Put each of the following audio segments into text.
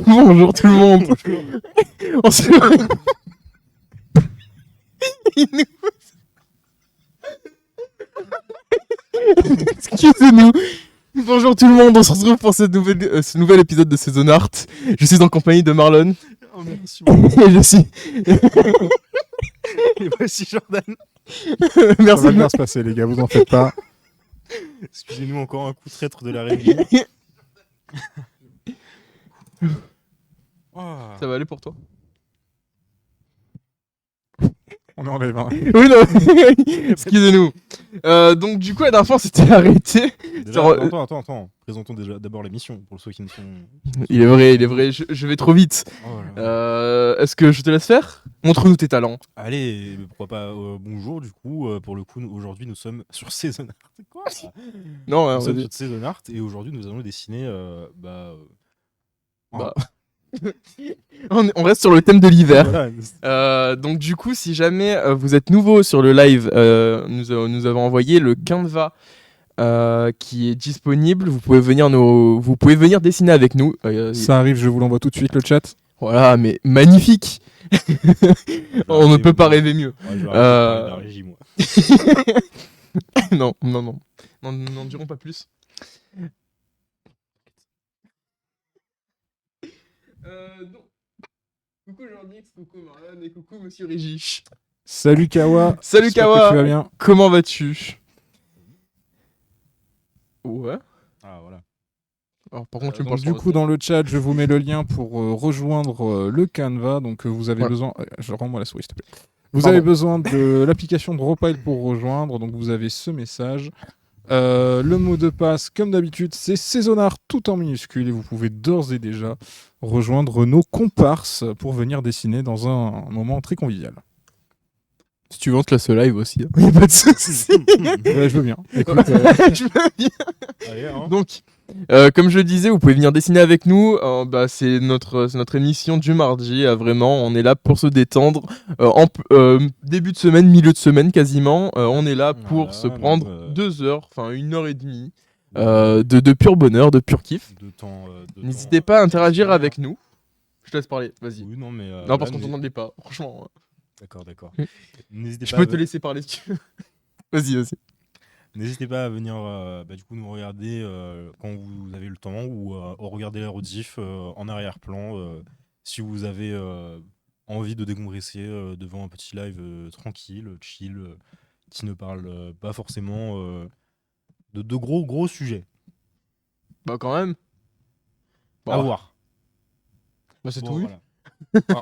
Bonjour tout le monde. On se... Excusez-nous. Bonjour tout le monde, on se retrouve pour ce nouvel épisode de Saison Art. Je suis en compagnie de Marlon. Oh merci. Et je suis... Et voici Jordan. Merci Ça va de bien se passer, les gars, vous en faites pas. Excusez-nous encore un coup traître de la régie. Oh. Ça va aller pour toi? On est en live. Hein. Oui, non. Excusez-nous. Donc du coup, la dernière fois, on s'était arrêté. Déjà, Genre, attends. Présentons déjà d'abord l'émission pour ceux qui ne sont. Il est vrai, je vais trop vite. Oh là là. Est-ce que je te laisse faire? Montre-nous tes talents. Allez, mais pourquoi pas bonjour du coup. Pour le coup, aujourd'hui nous sommes sur Saison Art. C'est quoi ça? Non, Nous on sommes dit... sur Saison Art et aujourd'hui nous allons dessiner. on reste sur le thème de l'hiver. Voilà. Donc du coup, si jamais vous êtes nouveau sur le live, nous avons envoyé le Canva qui est disponible. Vous pouvez venir dessiner avec nous. Ça arrive, je vous l'envoie tout de suite, le chat. Voilà, mais magnifique. On ne peut pas rêver mieux. Ouais, je vais arrêter de parler de la régie, moi. N'en dirons pas plus. Donc, coucou Jean-Dix, coucou Marianne et coucou Monsieur Régis. Salut Kawa. Salut J'espère Kawa. que tu vas bien. Comment vas-tu? Ouais. Ah voilà. Alors, par contre, tu me Donc, parles du coup, dans le chat, je vous mets le lien pour rejoindre le Canva. Donc, vous avez besoin. Rends-moi la souris, s'il te plaît. Vous avez besoin de l'application Dropile pour rejoindre. Donc, vous avez ce message. Le mot de passe, comme d'habitude, c'est Saisonard tout en minuscule. Et vous pouvez d'ores et déjà rejoindre nos comparses pour venir dessiner dans un moment très convivial. Si tu veux, on te laisse le live aussi. Il n'y a pas de souci. Ouais, je veux bien. Écoute, Je veux bien. Allez, hein. Donc, comme je le disais, vous pouvez venir dessiner avec nous. C'est notre émission du mardi. Vraiment, on est là pour se détendre. Début de semaine, milieu de semaine quasiment. On est là pour Voilà, se prendre donc, 2 heures, enfin 1h30 de pur bonheur, de pur kiff. De temps. N'hésitez pas à interagir avec nous. Je te laisse parler, vas-y. Oui, non, mais. Non, parce là, qu'on t'entendait pas, franchement. D'accord. Mm. N'hésitez Je pas. peux te laisser parler si tu veux. Vas-y. N'hésitez pas à venir du coup nous regarder quand vous avez le temps ou regarder la rediff en arrière-plan si vous avez envie de décompresser devant un petit live tranquille, chill, qui ne parle pas forcément de gros sujets. Bah quand même. À voir. Bah c'est Bon, tout. voilà.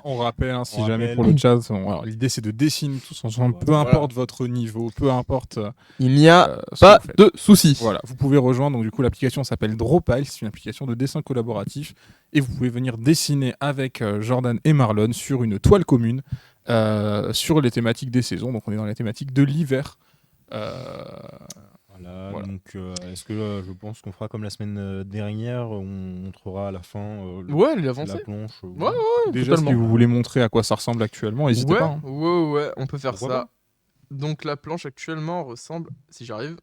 on rappelle, hein, si On jamais rappelle. pour le chat, alors, l'idée c'est de dessiner tous ensemble, peu importe votre niveau, peu importe Il n'y a ce pas que vous faites. de soucis. Voilà, vous pouvez rejoindre, donc du coup l'application s'appelle Dropile, c'est une application de dessin collaboratif et vous pouvez venir dessiner avec Jordan et Marlon sur une toile commune sur les thématiques des saisons, donc on est dans les thématiques de l'hiver. Voilà. Donc est-ce que je pense qu'on fera comme la semaine dernière, on montrera à la fin Ouais, la avancé. planche. Ouais, Déjà, totalement. si vous voulez montrer à quoi ça ressemble actuellement, n'hésitez pas. Hein. Ouais, on peut faire Pourquoi ça. pas. Donc la planche actuellement ressemble, si j'arrive,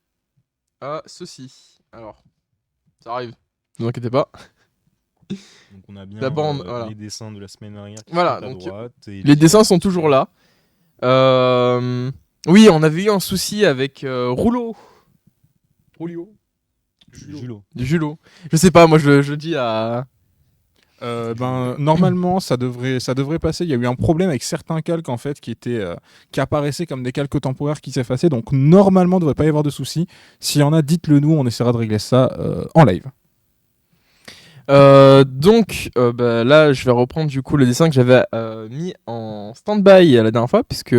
à ceci. Alors, ça arrive. Ne vous inquiétez pas. Donc on a bien La bande, voilà. les dessins de la semaine dernière qui Voilà, sont à donc, droite. Et Les dessins sont toujours là. Oui, on avait eu un souci avec Rouleau. Julot. Je sais pas, moi je dis à... Normalement, ça devrait passer. Il y a eu un problème avec certains calques en fait qui apparaissaient comme des calques temporaires qui s'effaçaient. Donc normalement, il ne devrait pas y avoir de soucis. S'il y en a, dites-le nous. On essaiera de régler ça en live. Donc là, je vais reprendre du coup le dessin que j'avais mis en stand-by la dernière fois, puisque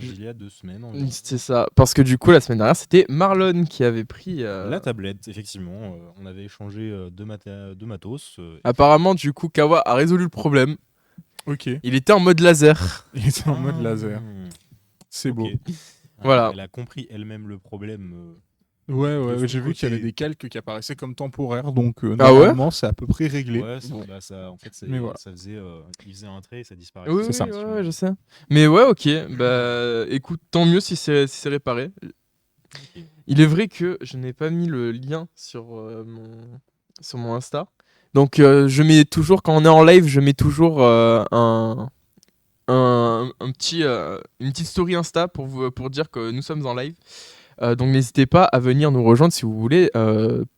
Il y a 2 semaines. c'est ça. Parce que du coup, la semaine dernière, c'était Marlon qui avait pris... La tablette, effectivement. On avait échangé de matos. Apparemment, du coup, Kawa a résolu le problème. Ok. Il était en mode laser. Il était en mode laser. C'est beau. Voilà. Elle a compris elle-même le problème. Ouais, son j'ai vu côté. qu'il y avait des calques qui apparaissaient comme temporaires, donc Ah ouais normalement c'est à peu près réglé. Ouais, Bon. ça, en fait, Mais voilà. ça faisait, il faisait un trait et ça disparaissait. Oui, C'est ça. ouais, je sais. Mais ouais, ok. Bah, écoute, tant mieux si c'est réparé. Il est vrai que je n'ai pas mis le lien sur sur mon Insta. Donc je mets toujours, quand on est en live, je mets toujours une petite story Insta pour dire que nous sommes en live. Donc n'hésitez pas à venir nous rejoindre si vous voulez.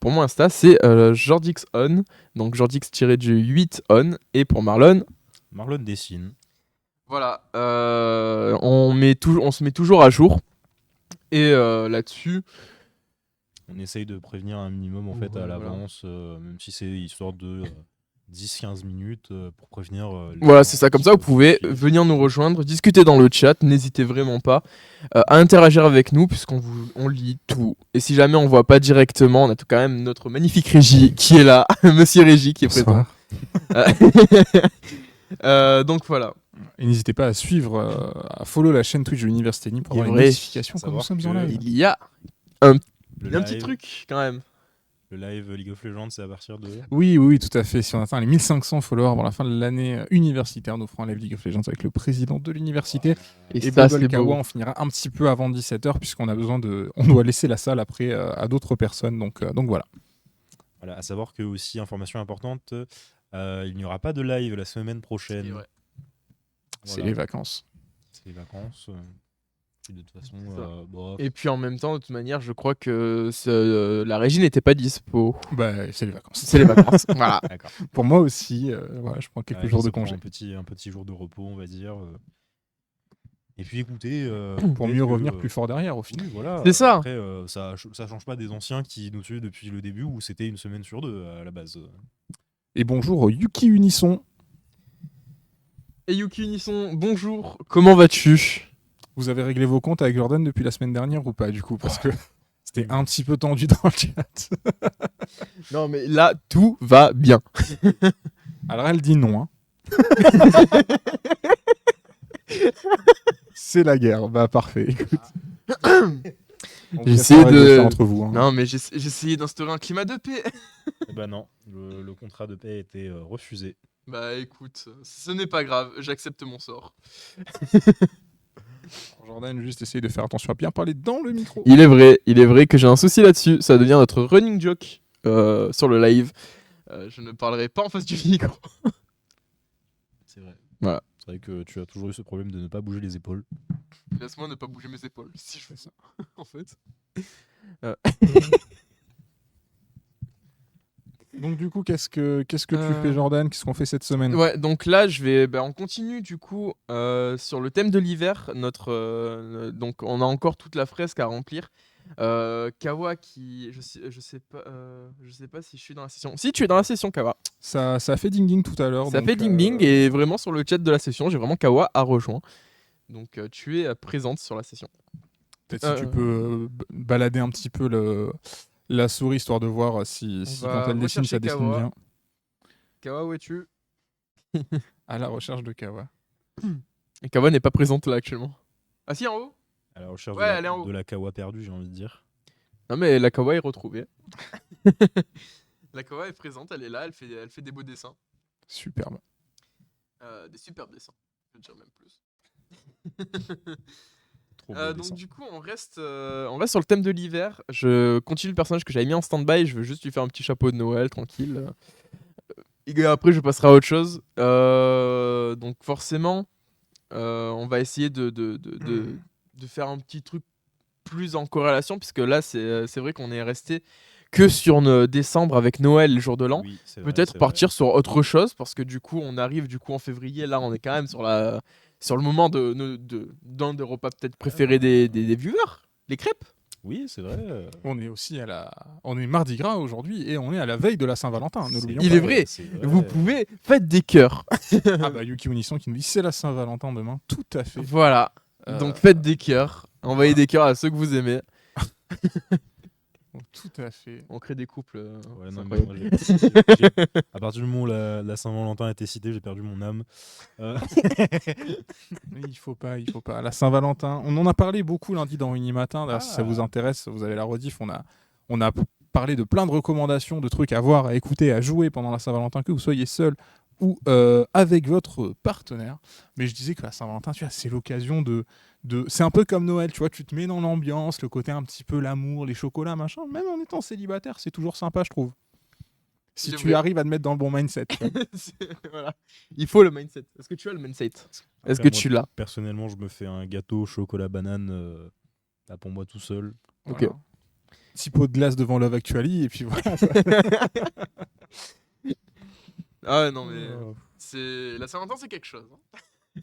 Pour mon Insta, c'est JordixOn, donc Jordix-8on. Et pour Marlon, Marlon dessine. voilà, on se met toujours à jour. Et là-dessus, On essaye de prévenir un minimum en fait à Voilà. l'avance, même si c'est histoire de 10-15 minutes pour prévenir. Les voilà, gens c'est ça. Comme qui ça, vous peuvent pouvez cliquer. venir nous rejoindre, discuter dans le chat. N'hésitez vraiment pas à interagir avec nous, puisqu'on lit tout. Et si jamais on voit pas directement, on a quand même notre magnifique Régie qui est là, Monsieur Régie qui est présent. Donc voilà. Et n'hésitez pas à suivre, à follow la chaîne Twitch de l'Université Libre pour Il est avoir une vrai. notification quand nous Savoir sommes en que live. Il y a Le un petit live- truc quand même. Le live League of Legends, c'est à partir de. Oui, tout à fait. Si on atteint les 1500 followers avant la fin de l'année universitaire, nous ferons un live League of Legends avec le président de l'université. Et Et ça, Bubble c'est Kawa, beau. on finira un petit peu avant 17h puisqu'on a besoin de... On doit laisser la salle après à d'autres personnes. Donc voilà. Voilà, à savoir que aussi, information importante, il n'y aura pas de live la semaine prochaine. C'est vrai. C'est Voilà. les vacances. C'est les vacances. Et de toute façon, C'est ça. bon, Et puis en même temps, de toute manière, je crois que la régie n'était pas dispo. Bah, c'est les vacances. C'est les vacances. Voilà. d'accord. Pour moi aussi, voilà, je prends quelques Ouais, jours qui de se prend congé. un petit jour de repos, on va dire. Et puis écoutez. Pour peut-être mieux que, revenir plus fort derrière au final. Oui, voilà. C'est ça. Après, ça change pas des anciens qui nous suivent depuis le début où c'était une semaine sur deux à la base. Et bonjour Yuki Unisson. Et Yuki Unisson, bonjour. Comment vas-tu? Vous avez réglé vos comptes avec Jordan depuis la semaine dernière ou pas du coup? Parce que c'était un petit peu tendu dans le chat. Non, mais là, tout va bien. Alors elle dit non. Hein. C'est la guerre. Bah parfait. Écoute. J'ai essayé de- entre vous. Hein. Non, mais j'ai essayé d'instaurer un climat de paix. Eh ben non, le contrat de paix a été refusé. Bah écoute, ce n'est pas grave, j'accepte mon sort. Jordan juste essaye de faire attention à bien parler dans le micro. Il est vrai que j'ai un souci là-dessus. Ça devient notre running joke sur le live. Je ne parlerai pas en face du micro. C'est vrai. Voilà. C'est vrai que tu as toujours eu ce problème de ne pas bouger les épaules. Laisse-moi ne pas bouger mes épaules si je fais ça. En fait. Donc du coup, qu'est-ce que tu fais Jordan? Qu'est-ce qu'on fait cette semaine? Ouais, donc là, on continue du coup sur le thème de l'hiver. Donc, on a encore toute la fresque à remplir. Kawa, je sais pas si je suis dans la session. Si tu es dans la session, Kawa. Ça a fait ding ding tout à l'heure. Ça donc, fait ding ding et vraiment sur le chat de la session, j'ai vraiment Kawa à rejoint. Donc, tu es présente sur la session. Peut-être si tu peux balader un petit peu la souris histoire de voir si va quand elle dessine, ça rechercher dessine Kawa. bien. Kawa, où es-tu? À la recherche de Kawa. Et Kawa n'est pas présente là actuellement. Ah si, en haut? À la recherche Ouais, elle est en haut. de la kawa perdue, j'ai envie de dire. Non mais la Kawa est retrouvée. La Kawa est présente, elle est là, elle fait des beaux dessins. Superbe. Des superbes dessins, je veux dire même plus. Trop beau Donc dessin. du coup on reste sur le thème de l'hiver. Je continue le personnage que j'avais mis en stand-by, je veux juste lui faire un petit chapeau de Noël, tranquille. Et après je passerai à autre chose. Donc forcément, on va essayer de faire un petit truc plus en corrélation, puisque là c'est vrai qu'on est resté que sur décembre avec Noël, le jour de l'an. Oui, c'est vrai, Peut-être c'est partir sur autre chose, parce que du coup on arrive en février, là on est quand même sur le moment d'un des repas peut-être préférés des viewers, les crêpes. Oui, c'est vrai. On est aussi on est mardi gras aujourd'hui et on est à la veille de la Saint-Valentin. Ne l'oublions Il pas. est vrai. c'est vrai. Vous pouvez faites des cœurs. Ah bah Yuki Unisson qui nous dit c'est la Saint-Valentin demain. Tout à fait. Voilà. Donc faites des cœurs. Envoyez des cœurs à ceux que vous aimez. Tout à fait. On crée des couples. Ouais, c'est non, mais incroyable. moi, à partir du moment où la Saint-Valentin a été citée, j'ai perdu mon âme. Mais il faut pas. La Saint-Valentin, on en a parlé beaucoup lundi dans Unimatin. D'ailleurs, si ça Ah. vous intéresse, vous avez la rediff. On a parlé de plein de recommandations, de trucs à voir, à écouter, à jouer pendant la Saint-Valentin, que vous soyez seul ou avec votre partenaire. Mais je disais que la Saint-Valentin, tu vois, c'est l'occasion c'est un peu comme Noël, tu vois, tu te mets dans l'ambiance, le côté un petit peu l'amour, les chocolats, machin. Même en étant célibataire, c'est toujours sympa, je trouve. Si Je tu vais- arrives à te mettre dans le bon mindset. tu vois. Voilà. Il faut le mindset. Est-ce que tu as le mindset? Est-ce Après, que moi, tu l'as? Personnellement, je me fais un gâteau chocolat banane là, pour moi tout seul. Ok. Voilà. Petit pot de glace devant Love Actually et puis voilà. Ah ouais, non, mais Euh, c'est la Saint-Valentin, c'est quelque chose, hein.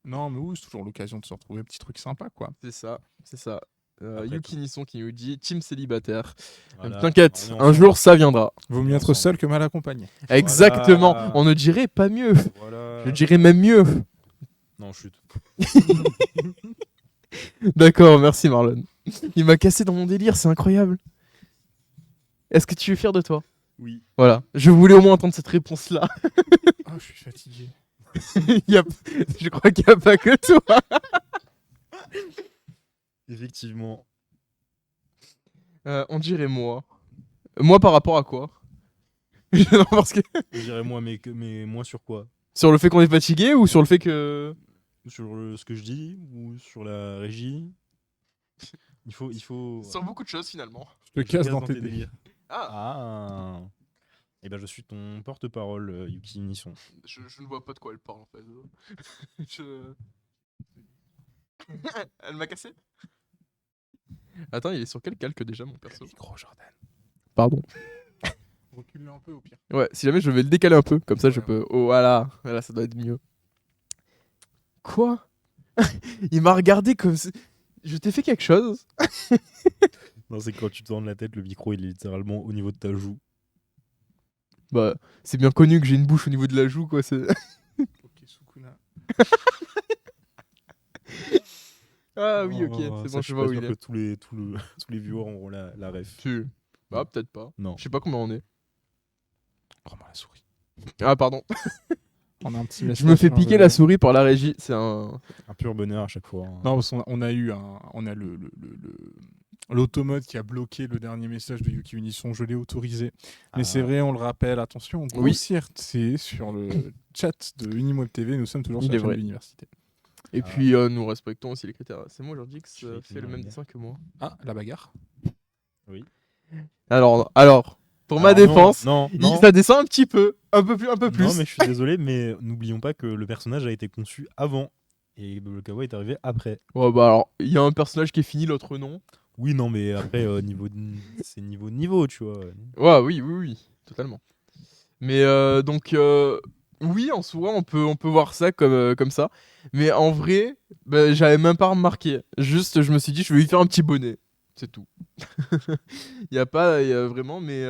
Non, mais oui, c'est toujours l'occasion de se retrouver un petit truc sympa, quoi. C'est ça, c'est ça. Après, Yuki Nisson qui nous dit team célibataire. voilà. T'inquiète, On est un ensemble. jour ça viendra. Vaut On mieux est être ensemble. seul que mal accompagné. Exactement. Voilà. On ne dirait pas mieux. Voilà. Je dirais même mieux. Non, chute. D'accord, merci Marlon. Il m'a cassé dans mon délire, c'est incroyable. Est-ce que tu es fier de toi? Oui. Voilà, je voulais au moins entendre cette réponse-là. Ah, je suis fatigué. Il y a- Je crois qu'il n'y a pas que toi. Effectivement. On dirait moi. Moi par rapport à quoi? Non, parce que... Je dirais moi, mais moi sur quoi? Sur le fait qu'on est fatigué ou sur le fait que... Sur ce que je dis ou sur la régie? Il faut. Sur beaucoup de choses finalement. Je te casse dans tes délires. Ah, Ah. Eh ben, je suis ton porte-parole, Yuki Nisson. je ne vois pas de quoi elle parle en fait. Je- Elle m'a cassé. Attends, il est sur quel calque déjà mon perso? Micro, Jordan. Pardon. Recule-le un peu au pire. Ouais, si jamais je vais le décaler un peu, comme ça je Ouais. peux... Oh voilà, voilà ça doit être mieux. Quoi? Il m'a regardé comme si... Je t'ai fait quelque chose? Non, c'est quand tu tournes la tête, le micro il est littéralement au niveau de ta joue. Bah, c'est bien connu que j'ai une bouche au niveau de la joue quoi, c'est... Ok, Sukuna. Ah oui, ok, Oh, c'est ça, bon, je suis vois pas où sûr il que est. tous les viewers auront la ref. Tu... Bah, peut-être pas. Non. Je sais pas combien on est. Rends-moi la souris. Ah, pardon. On a un petit Je message. me fais sur piquer le- la souris par la régie, c'est un... Un pur bonheur à chaque fois. Hein. Non, parce qu'on a, on a l'automode qui a bloqué le dernier message de Yuki Unisson. Je l'ai autorisé. Mais c'est vrai, on le rappelle, attention, Oui. grossièreté sur le chat de Unimweb TV. Nous sommes toujours Il sur est la chaîne vrai. de l'université. Et Ah. puis, nous respectons aussi les critères. C'est moi, Jordi, Je vais fait le même éteindre. dessin que moi. Ah, la bagarre. Alors, pour ma Alors, défense, Non, non. ça descend un petit peu, un peu plus. Non, mais je suis désolé, mais n'oublions pas que le personnage a été conçu avant. Et le kawaii est arrivé après. Ouais, bah alors, il y a un personnage qui est fini, l'autre non. Oui, non, mais après, c'est niveau, tu vois. Ouais, oui, totalement. Mais donc, oui, en soi, on peut voir ça comme ça. Mais en vrai, bah, j'avais même pas remarqué. Juste, je me suis dit, je vais lui faire un petit bonnet. C'est tout. Il y a pas y a vraiment, mais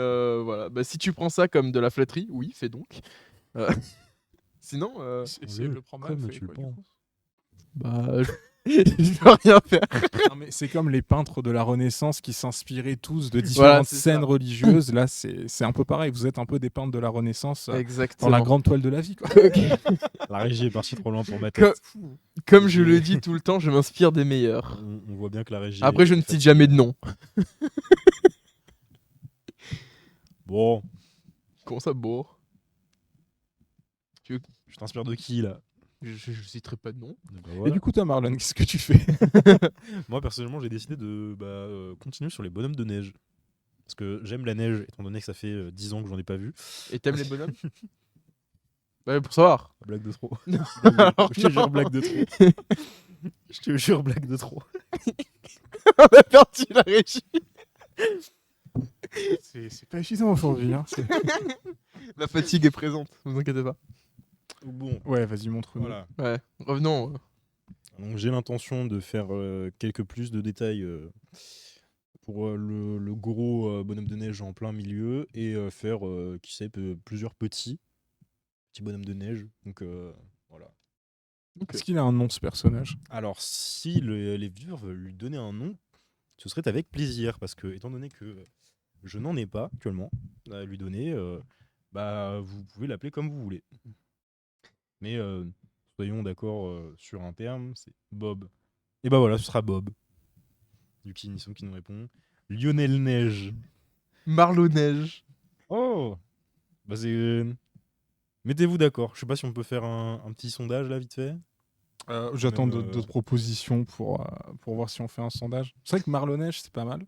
voilà. Bah, si tu prends ça comme de la flatterie, oui, fais donc. Euh, Sinon, C'est le prend mal Comme fait, tu le quoi, du penses. coup. bah, je peux rien faire. Non, mais c'est comme les peintres de la Renaissance qui s'inspiraient tous de Voilà, différentes c'est scènes ça. religieuses. Là, c'est un peu pareil. Vous êtes un peu des peintres de la Renaissance dans Exactement. la grande toile de la vie, quoi. La régie est partie trop loin pour ma Co- tête. Comme je le dis tout le temps, je m'inspire des meilleurs. On voit bien que la régie. Après, je est ne cite fatiguée. jamais de nom. Bon, Comment ça, beau? je t'inspire de qui là? Je citerai pas de nom. Bah, Et voilà. du coup, toi, Marlon, qu'est-ce que tu fais? Moi, personnellement, j'ai décidé de continuer sur les bonhommes de neige. Parce que j'aime la neige, étant donné que ça fait 10 ans que j'en ai pas vu. Et t'aimes les bonhommes? Bah, pour savoir. Blague de trop. Non. Je te jure, blague de trop. Je te jure, blague de trop. On a perdu la régie. C'est pas évident aujourd'hui. Hein. La fatigue est présente, ne vous inquiétez pas. Bon, Ouais, vas-y, montre-nous. voilà. Ouais, revenons. Donc, j'ai l'intention de faire quelques plus de détails pour le gros bonhomme de neige en plein milieu et faire, qui sait, plusieurs petits bonhommes de neige. Donc, voilà. Ok. Est-ce qu'il a un nom, ce personnage? Alors, si les viewers veulent lui donner un nom, ce serait avec plaisir, parce que, étant donné que je n'en ai pas actuellement à lui donner, bah, vous pouvez l'appeler comme vous voulez. Mais soyons d'accord sur un terme, c'est Bob. Et bah voilà, ce sera Bob. Yuki Nisson qui nous répond. Lionel Neige. Marlowe Neige. Oh bah c'est... Mettez-vous d'accord. Je sais pas si on peut faire un petit sondage là, vite fait. J'attends Même, d'autres propositions pour voir si on fait un sondage. C'est vrai que Marlon Neige, c'est pas mal.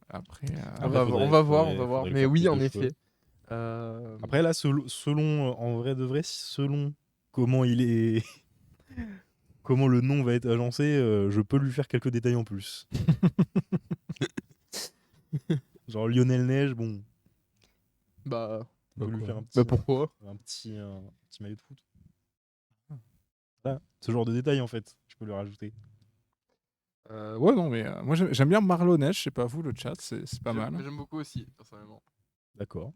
Après, On va voir. faudrait Mais faire oui, plus en de effet. Après là, selon en vrai de vrai, selon comment il est, comment le nom va être agencé, je peux lui faire quelques détails en plus. Genre Lionel Neige, bon, Bah, on peut lui faire pourquoi? un petit maillot de foot. Voilà, ce genre de détails en fait, je peux lui rajouter. ouais, non, mais moi j'aime bien Marlonnet, je sais pas vous, le chat, c'est pas mal. J'aime beaucoup aussi, personnellement. D'accord.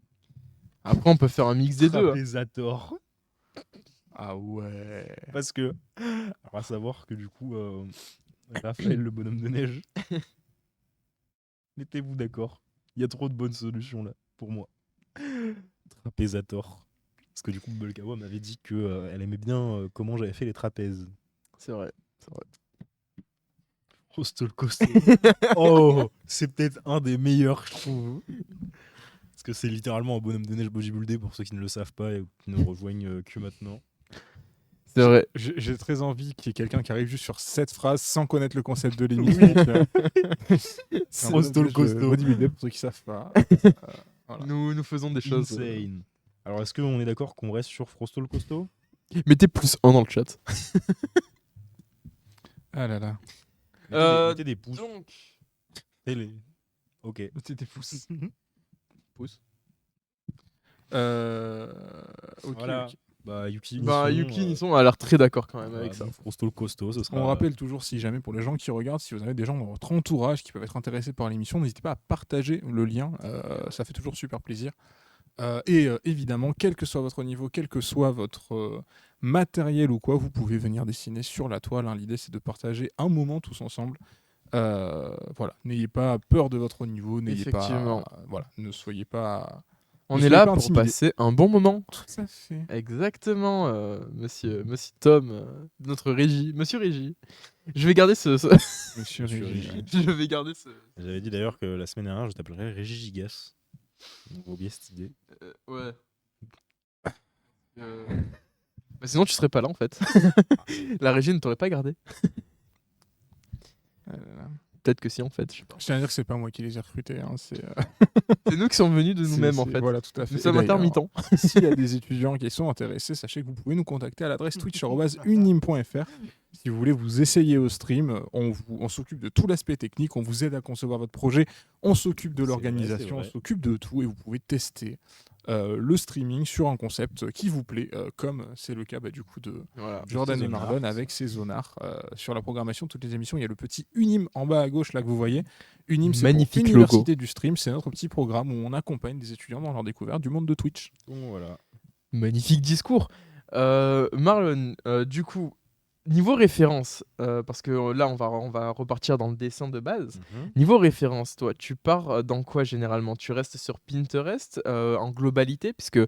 Après, on peut faire un mix des deux. Trapézator. Ah ouais. Parce que, on va savoir que du coup, Raphaël, le bonhomme de neige, mettez-vous d'accord. Il y a trop de bonnes solutions là, pour moi. Trapézator. Parce que du coup, Bulkawa m'avait dit que elle aimait bien comment j'avais fait les trapèzes. C'est vrai. Hostel Costo. Oh, c'est peut-être un des meilleurs, je trouve. Parce que c'est littéralement un bonhomme de neige bodybuildé pour ceux qui ne le savent pas et qui ne rejoignent que maintenant. C'est vrai. J'ai très envie qu'il y ait quelqu'un qui arrive juste sur cette phrase sans connaître le concept de l'émission. C'est un Hostel bonhomme de neige, Costo. bodybuildé pour ceux qui savent pas. Voilà. Nous faisons des choses. Insane. Alors, est-ce qu'on est d'accord qu'on reste sur Frostol Costo? Mettez +1 dans le chat. Ah là là. Mettez des pouces. Donc. Ok. Mettez des pouces. Pouce. Ok, Voilà. ok. Bah, Yuki, Yuki Nisson a l'air très d'accord quand même avec ça. Frostol Costo, ce sera. On rappelle toujours, si jamais pour les gens qui regardent, si vous avez des gens dans votre entourage qui peuvent être intéressés par l'émission, n'hésitez pas à partager le lien, ça fait toujours super plaisir. Et évidemment, quel que soit votre niveau, quel que soit votre matériel ou quoi, vous pouvez venir dessiner sur la toile, hein. L'idée c'est de partager un moment tous ensemble. Voilà, n'ayez pas peur de votre niveau, n'ayez pas, Effectivement. voilà, ne soyez pas. On Ne est soyez là pas pour intimidé. passer un bon moment. Tout à fait. Exactement, monsieur Tom, notre régie, monsieur régie. Je vais garder ce. Monsieur Monsieur Régie. Régie. Je vais garder ce. J'avais dit d'ailleurs que la semaine dernière, je t'appellerais Régie Gigas. On va oublier cette idée. Ouais. Bah sinon, tu serais pas là en fait. La régie ne t'aurait pas gardé. Peut-être que si en fait, je sais pas. Je tiens à dire que c'est pas moi qui les ai recrutés, hein, c'est C'est nous qui sommes venus de nous-mêmes en fait. Voilà, tout à fait. Nous sommes Et d'ailleurs, intermittents. S'il y a des étudiants qui sont intéressés, sachez que vous pouvez nous contacter à l'adresse twitch@unim.fr. Si vous voulez vous essayer au stream, on s'occupe de tout l'aspect technique, on vous aide à concevoir votre projet, on s'occupe de C'est l'organisation, on vrai. s'occupe de tout et vous pouvez tester le streaming sur un concept qui vous plaît, comme c'est le cas du coup de Voilà. Jordan et Zonart. Marlon avec ses zonards. Sur la programmation de toutes les émissions, il y a le petit Unim en bas à gauche là que vous voyez. Unim, c'est Magnifique pour logo. Université du Stream, c'est notre petit programme où on accompagne des étudiants dans leur découverte du monde de Twitch. Donc voilà. Magnifique discours. Marlon, du coup, niveau référence, parce que là on va repartir dans le dessin de base. Niveau référence, toi, tu pars dans quoi généralement? Tu restes sur Pinterest en globalité, puisque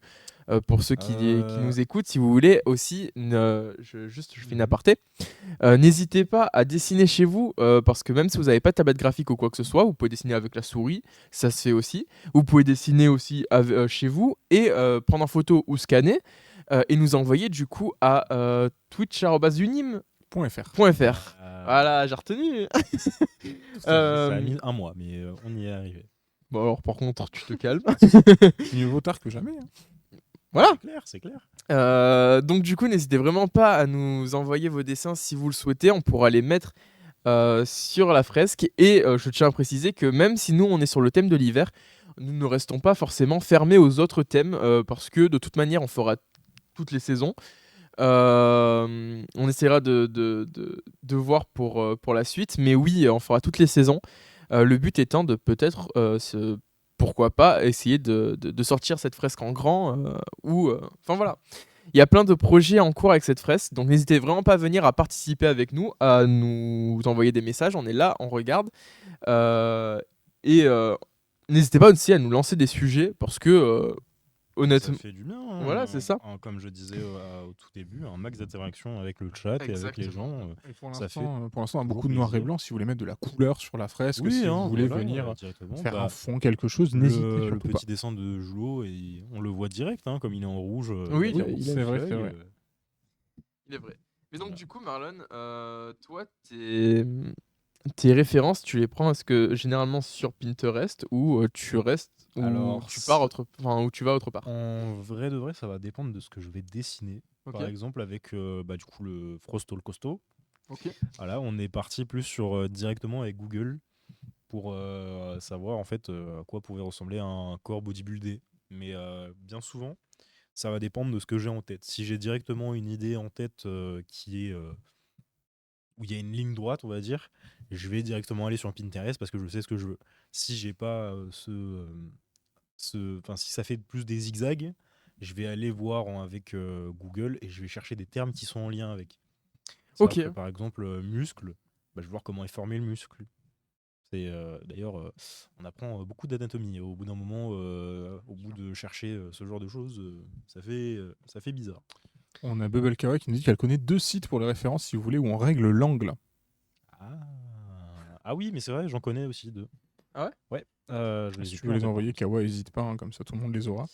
pour ceux qui nous écoutent, si vous voulez aussi, je fais une aparté. N'hésitez pas à dessiner chez vous, parce que même si vous n'avez pas de tablette graphique ou quoi que ce soit, vous pouvez dessiner avec la souris, ça se fait aussi. Vous pouvez dessiner aussi chez vous et prendre en photo ou scanner. Et nous envoyer du coup à twitch@unim.fr. Voilà, j'ai retenu. Ça a mis un mois, mais on y est arrivé. Bon alors par contre, tu te calmes. Mieux vaut tard que jamais. Hein. Voilà. C'est clair. Donc du coup, n'hésitez vraiment pas à nous envoyer vos dessins si vous le souhaitez. On pourra les mettre sur la fresque. Et je tiens à préciser que même si nous, on est sur le thème de l'hiver, nous ne restons pas forcément fermés aux autres thèmes parce que de toute manière, on fera toutes les saisons. On essaiera de voir pour la suite, mais oui, on fera toutes les saisons. Le but étant de peut-être, pourquoi pas, essayer de sortir cette fresque en grand. Enfin voilà, il y a plein de projets en cours avec cette fresque, donc n'hésitez vraiment pas à venir à participer avec nous, à nous envoyer des messages. On est là, on regarde. N'hésitez pas aussi à nous lancer des sujets, parce que honnêtement, ça fait du bien. Hein. Voilà, c'est ça. Comme je disais au tout début, un max d'interaction avec le chat et avec les gens. Et pour ça fait l'instant, beaucoup de toujours noir et plaisir. blanc. Si vous voulez mettre de la couleur sur la fresque, Oui, si hein, vous voulez voilà, venir directement, faire bah, un fond, quelque chose, n'hésitez le surtout petit dessin de Julo, et on le voit direct, hein, comme il est en rouge. Oui, il a oui, ses c'est vrai, feuilles, c'est vrai. il est vrai. Mais donc Voilà. du coup, Marlon, toi, t'es tes références, tu les prends généralement sur Pinterest ou tu restes ou Alors, tu pars ou tu vas autre part. En vrai de vrai, ça va dépendre de ce que je vais dessiner. Ok. Par exemple, avec du coup le Frostol Costo. Ok. Voilà, on est parti plus sur directement avec Google pour savoir en fait à quoi pouvait ressembler un corps bodybuildé. Mais bien souvent, ça va dépendre de ce que j'ai en tête. Si j'ai directement une idée en tête qui est où il y a une ligne droite, on va dire, je vais directement aller sur Pinterest parce que je sais ce que je veux. Si j'ai pas si ça fait plus des zigzags, je vais aller voir avec Google et je vais chercher des termes qui sont en lien avec. Ok. Par exemple, muscle, bah, je vais voir comment est formé le muscle. D'ailleurs, on apprend beaucoup d'anatomie. Au bout d'un moment, au bout de chercher ce genre de choses, ça fait bizarre. On a Bubble Kawa qui nous dit qu'elle connaît 2 sites pour les références, si vous voulez, où on règle l'angle. Ah oui, mais c'est vrai, j'en connais aussi deux. Ah ouais. Ouais, je les Si ai tu plus veux en les tête, envoyer, par contre. Kawa, n'hésite pas, hein, comme ça tout le monde les aura.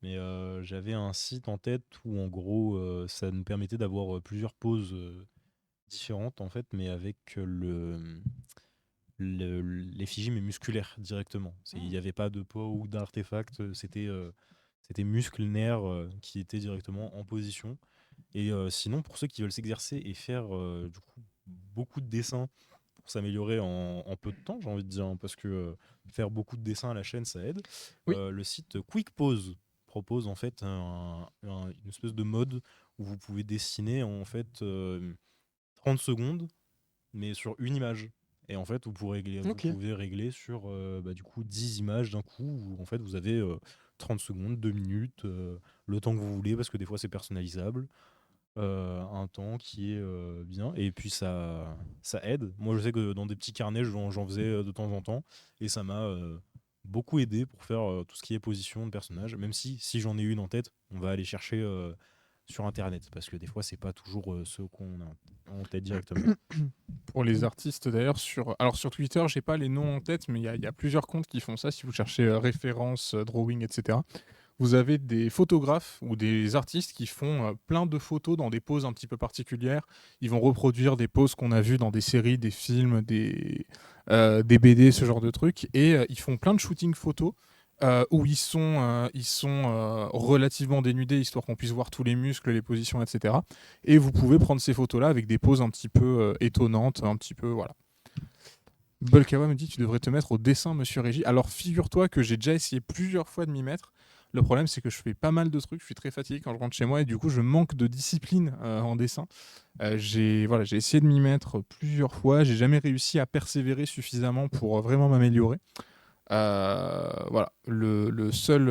Mais j'avais un site en tête où en gros ça nous permettait d'avoir plusieurs poses différentes en fait, mais avec l'effigie mais musculaire directement. Il n'y avait pas de pot ou d'artefact, c'était muscles, nerfs qui étaient directement en position. Et sinon, pour ceux qui veulent s'exercer et faire du coup beaucoup de dessins pour s'améliorer en peu de temps, j'ai envie de dire, hein, parce que faire beaucoup de dessins à la chaîne, ça aide. Oui. Le site Quick Pose propose en fait une espèce de mode où vous pouvez dessiner en fait 30 secondes, mais sur une image. Et en fait, vous Ok. pouvez régler sur du coup 10 images d'un coup, où en fait vous avez 30 secondes, 2 minutes, le temps que vous voulez, parce que des fois c'est personnalisable. Un temps qui est bien, et puis ça aide. Moi je sais que dans des petits carnets j'en faisais de temps en temps, et ça m'a beaucoup aidé pour faire tout ce qui est position de personnage, même si j'en ai une en tête, on va aller chercher sur internet, parce que des fois c'est pas toujours ce qu'on a en tête directement. Pour les artistes d'ailleurs, alors sur Twitter, j'ai pas les noms en tête, mais il y a plusieurs comptes qui font ça. Si vous cherchez références, drawing, etc., vous avez des photographes ou des artistes qui font plein de photos dans des poses un petit peu particulières. Ils vont reproduire des poses qu'on a vues dans des séries, des films, des BD, ce genre de trucs. Et ils font plein de shootings photos où ils sont relativement dénudés, histoire qu'on puisse voir tous les muscles, les positions, etc. Et vous pouvez prendre ces photos-là avec des poses un petit peu étonnantes, un petit peu, voilà. Bulkawa me dit: tu devrais te mettre au dessin, monsieur Régis. Alors figure-toi que j'ai déjà essayé plusieurs fois de m'y mettre. Le problème, c'est que je fais pas mal de trucs, je suis très fatigué quand je rentre chez moi et du coup, je manque de discipline en dessin. J'ai essayé de m'y mettre plusieurs fois, j'ai jamais réussi à persévérer suffisamment pour vraiment m'améliorer. Voilà, le seul.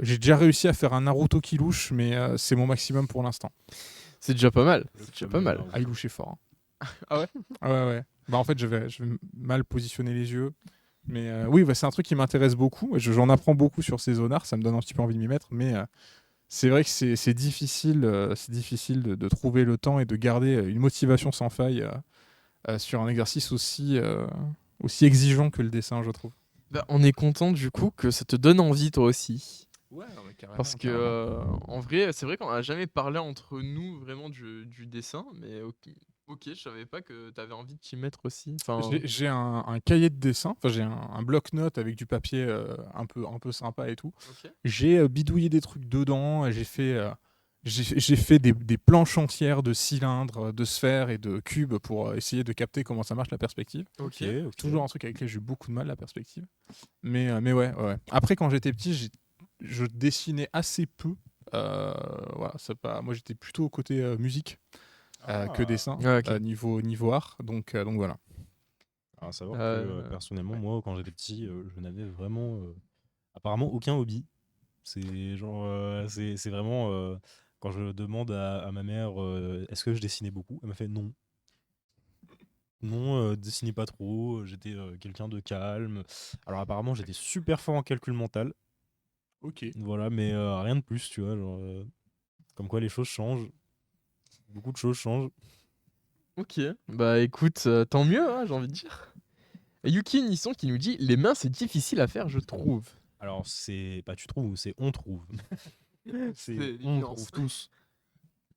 J'ai déjà réussi à faire un Naruto qui louche, mais c'est mon maximum pour l'instant. C'est déjà pas mal. Le C'est déjà fameux pas mal. Naruto. Ah, il louchait fort, hein. Ah ouais. Ouais. Bah, en fait, je vais mal positionner les yeux. Mais oui, bah, c'est un truc qui m'intéresse beaucoup. J'en apprends beaucoup sur ces zonards, ça me donne un petit peu envie de m'y mettre. Mais c'est vrai que c'est difficile, de trouver le temps et de garder une motivation sans faille sur un exercice aussi exigeant que le dessin, je trouve. Bah, on est content du coup que ça te donne envie toi aussi. Ouais, non, mais carrément. Parce que en vrai, c'est vrai qu'on a jamais parlé entre nous vraiment du dessin, mais ok, je savais pas que t'avais envie de t'y mettre aussi. Enfin, J'ai un cahier de dessin, enfin j'ai un bloc-notes avec du papier un peu sympa et tout. ok. J'ai bidouillé des trucs dedans, j'ai fait des planches entières de cylindres, de sphères et de cubes pour essayer de capter comment ça marche la perspective. Ok. Toujours un truc avec lequel j'ai eu beaucoup de mal, la perspective. Mais ouais. Après, quand j'étais petit, je dessinais assez peu. Voilà, moi j'étais plutôt côté musique que dessin, Ouais, ok. niveau art. Donc voilà. À savoir que Euh, personnellement, ouais. moi, quand j'étais petit, je n'avais vraiment, apparemment, aucun hobby. C'est genre, c'est vraiment quand je demande à ma mère, est-ce que je dessinais beaucoup, elle m'a fait non. Non, dessinais pas trop. J'étais quelqu'un de calme. Alors apparemment, j'étais super fort en calcul mental. Ok. Voilà, mais rien de plus, tu vois. Genre, comme quoi les choses changent. Beaucoup de choses changent. Ok. Bah écoute, tant mieux, hein, j'ai envie de dire. Et Yuki Nisson qui nous dit les mains c'est difficile à faire, je trouve. Alors c'est pas tu trouves, c'est on trouve. C'est On l'évidence. trouve tous.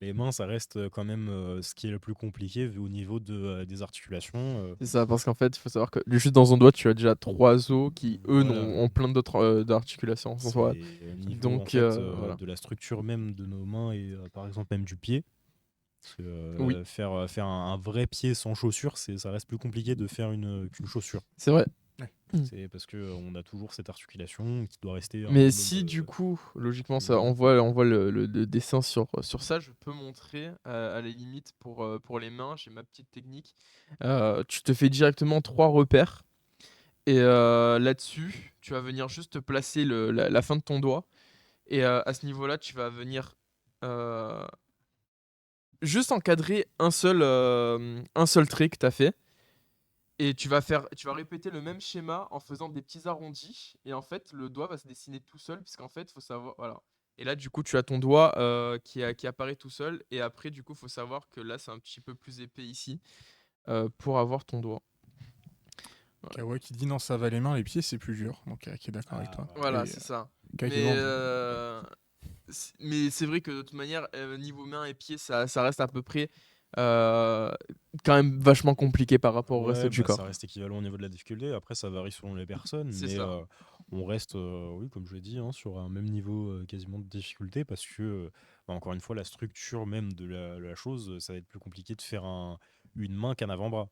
Les mains, ça reste quand même ce qui est le plus compliqué vu au niveau des articulations. C'est ça, parce qu'en fait, il faut savoir que juste dans un doigt, tu as déjà 3 os qui, eux, Voilà. ont plein d'autres d'articulations. C'est Voilà. au niveau en Donc, fait voilà. de la structure même de nos mains et par exemple même du pied. Parce que Oui, faire un vrai pied sans chaussure, ça reste plus compliqué de faire qu'une chaussure. c'est vrai. C'est parce que on a toujours cette articulation qui doit rester un Mais minimum. si du coup, logiquement, ça, minimum. on voit le dessin sur ça, je peux montrer à la limite pour les mains, j'ai ma petite technique. Tu te fais directement 3 repères et là-dessus, tu vas venir juste placer la fin de ton doigt et à ce niveau-là, tu vas venir euh, juste encadrer un seul trait que tu as fait. Et tu vas répéter le même schéma en faisant des petits arrondis. Et en fait, le doigt va se dessiner tout seul, puisqu'en fait, faut savoir. Voilà. Et là, du coup, tu as ton doigt qui apparaît tout seul. Et après, du coup, faut savoir que là, c'est un petit peu plus épais ici pour avoir ton doigt. Kawa qui dit non, ça va les mains, les pieds, c'est plus dur. Donc, qui est d'accord avec toi. Voilà, Et, c'est ça. Kai qui Mais, demande- mais c'est vrai que de toute manière, niveau main et pied, ça reste à peu près euh, quand même vachement compliqué par rapport au reste Ouais, du bah, ça corps. reste équivalent au niveau de la difficulté. Après, ça varie selon les personnes, C'est mais ça. on reste, oui, comme je l'ai dit, hein, sur un même niveau quasiment de difficulté parce que, bah, encore une fois, la structure même de la chose, ça va être plus compliqué de faire une main qu'un avant-bras.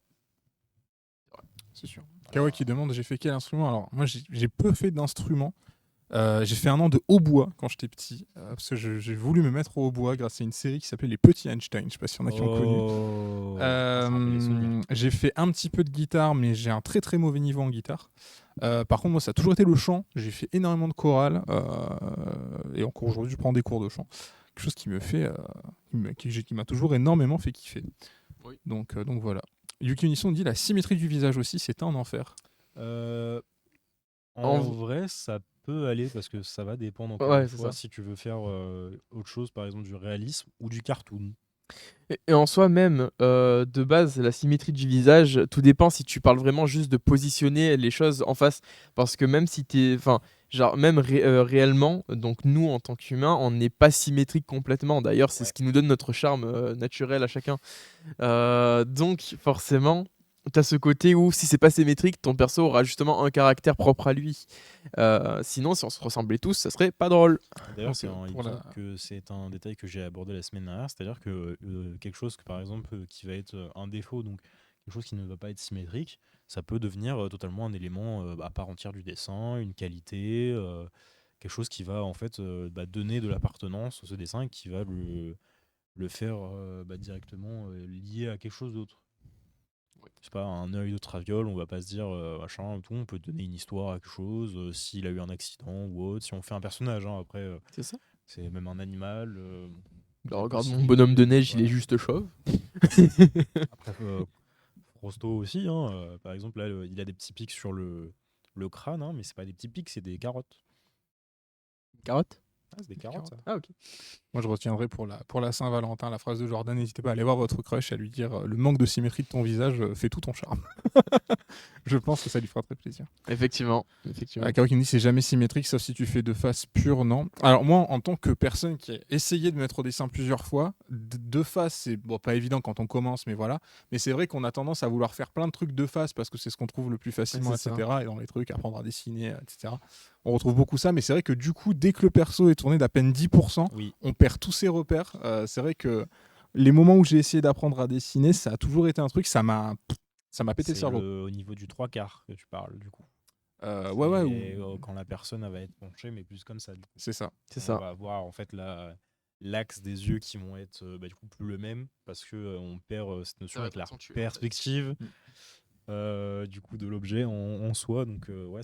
C'est sûr. Kawa qui demande j'ai fait quel instrument. Alors, moi, j'ai peu fait d'instruments. J'ai fait un an de hautbois quand j'étais petit, parce que j'ai voulu me mettre au hautbois grâce à une série qui s'appelait Les Petits Einstein. Je sais pas s'il y en a qui ont connu. Oh, ça rappelle les souvenirs. J'ai fait un petit peu de guitare, mais j'ai un très très mauvais niveau en guitare. Par contre, moi, ça a toujours été le chant. J'ai fait énormément de chorale, et encore aujourd'hui, je prends des cours de chant. Quelque chose qui me fait, qui m'a toujours énormément fait kiffer. Oui. Donc voilà. Yuki Unisson dit la symétrie du visage aussi, c'est un enfer. Euh, En En v- vrai, ça peut aller parce que ça va dépendre encore Ouais, une c'est fois ça. si tu veux faire autre chose, par exemple du réalisme ou du cartoon. Et en soi même, de base, la symétrie du visage, tout dépend si tu parles vraiment juste de positionner les choses en face. Parce que même si t'es... Enfin, genre, même réellement, donc nous, en tant qu'humains, on n'est pas symétrique complètement. D'ailleurs, c'est Ouais. ce qui nous donne notre charme naturel à chacun. Donc, forcément, t'as ce côté où, si c'est pas symétrique, ton perso aura justement un caractère propre à lui. Sinon, si on se ressemblait tous, ça serait pas drôle. D'ailleurs, Donc, il me pour semble la... que c'est un détail que j'ai abordé la semaine dernière, c'est-à-dire que quelque chose que par exemple qui va être un défaut, donc quelque chose qui ne va pas être symétrique, ça peut devenir totalement un élément à part entière du dessin, une qualité, quelque chose qui va en fait donner de l'appartenance à ce dessin et qui va le faire directement lié à quelque chose d'autre. C'est pas un œil de traviole, on va pas se dire machin, tout, on peut donner une histoire à quelque chose, s'il a eu un accident ou autre, si on fait un personnage, hein, après C'est ça. c'est même un animal. Bah, des regarde mon possibilités, bonhomme de neige, il est voilà. juste chauve. Après, Frosto aussi, hein, par exemple, là, il a des petits pics sur le crâne, hein, mais c'est pas des petits pics, c'est des carottes. Carotte. Ah, c'est des carottes, ça. Ah, ok. Moi, je retiendrai pour la Saint-Valentin la phrase de Jordan n'hésitez pas à aller voir votre crush et à lui dire le manque de symétrie de ton visage fait tout ton charme. Je pense que ça lui fera très plaisir. Effectivement. Effectivement. Kao qui me dit c'est jamais symétrique sauf si tu fais de face pure, non. Alors moi en tant que personne qui a essayé de mettre au dessin plusieurs fois, de face c'est bon, pas évident quand on commence mais voilà. Mais c'est vrai qu'on a tendance à vouloir faire plein de trucs de face parce que c'est ce qu'on trouve le plus facilement, Ouais, c'est etc. Et dans les trucs, apprendre à dessiner, etc. On retrouve beaucoup ça, mais c'est vrai que du coup dès que le perso est tourné d'à peine 10%, Oui, on perd tous ses repères. C'est vrai que les moments où j'ai essayé d'apprendre à dessiner, ça a toujours été un truc, ça m'a pété le c'est cerveau. au niveau du trois quarts que tu parles, du coup. Ouais, C'est, quand la personne elle va être penchée, mais plus comme ça, du coup. c'est ça. C'est On ça. va avoir en fait l'axe des yeux qui vont être du coup plus le même parce que on perd cette notion va avec la s'accentuer, en fait. perspective du coup de l'objet en soi. Donc ouais,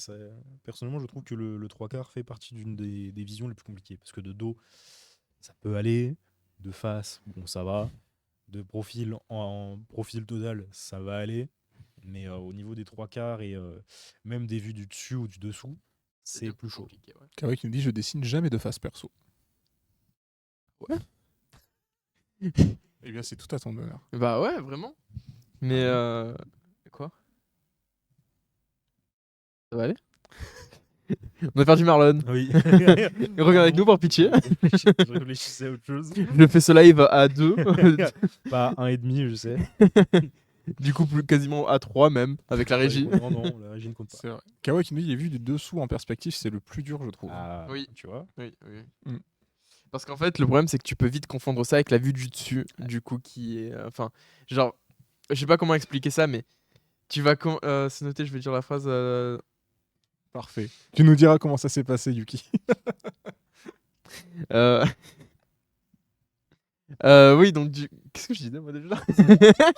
personnellement je trouve que le trois quarts fait partie d'une des visions les plus compliquées parce que de dos ça peut aller, de face bon ça va, de profil en profil total ça va aller, mais au niveau des trois quarts et même des vues du dessus ou du dessous c'est devient plus chaud. compliqué, ouais. Kawa qui me dit je dessine jamais de face perso. Ouais. Eh bien c'est tout à ton honneur. Bah ouais, vraiment. Mais quoi? Ça va aller? On a perdu Marlon. Oui. Reviens avec nous pour pitié. Je réfléchissais à autre chose. Je fais ce live à 2. Pas 1,5, je sais. Du coup, quasiment à 3 même, avec la régie. Non, non, la régie ne compte pas. C'est vrai. Kawa qui nous dit les vues du dessous en perspective, c'est le plus dur, je trouve. Ah, Oui. tu vois. Oui, oui. Mm. Parce qu'en fait, le problème, c'est que tu peux vite confondre ça avec la vue du dessus, du coup, qui est... Enfin, genre, je sais pas comment expliquer ça, mais tu vas... c'est noté, je vais dire la phrase... Parfait. Tu nous diras comment ça s'est passé, Yuki. Euh... oui, donc qu'est-ce que je disais moi déjà?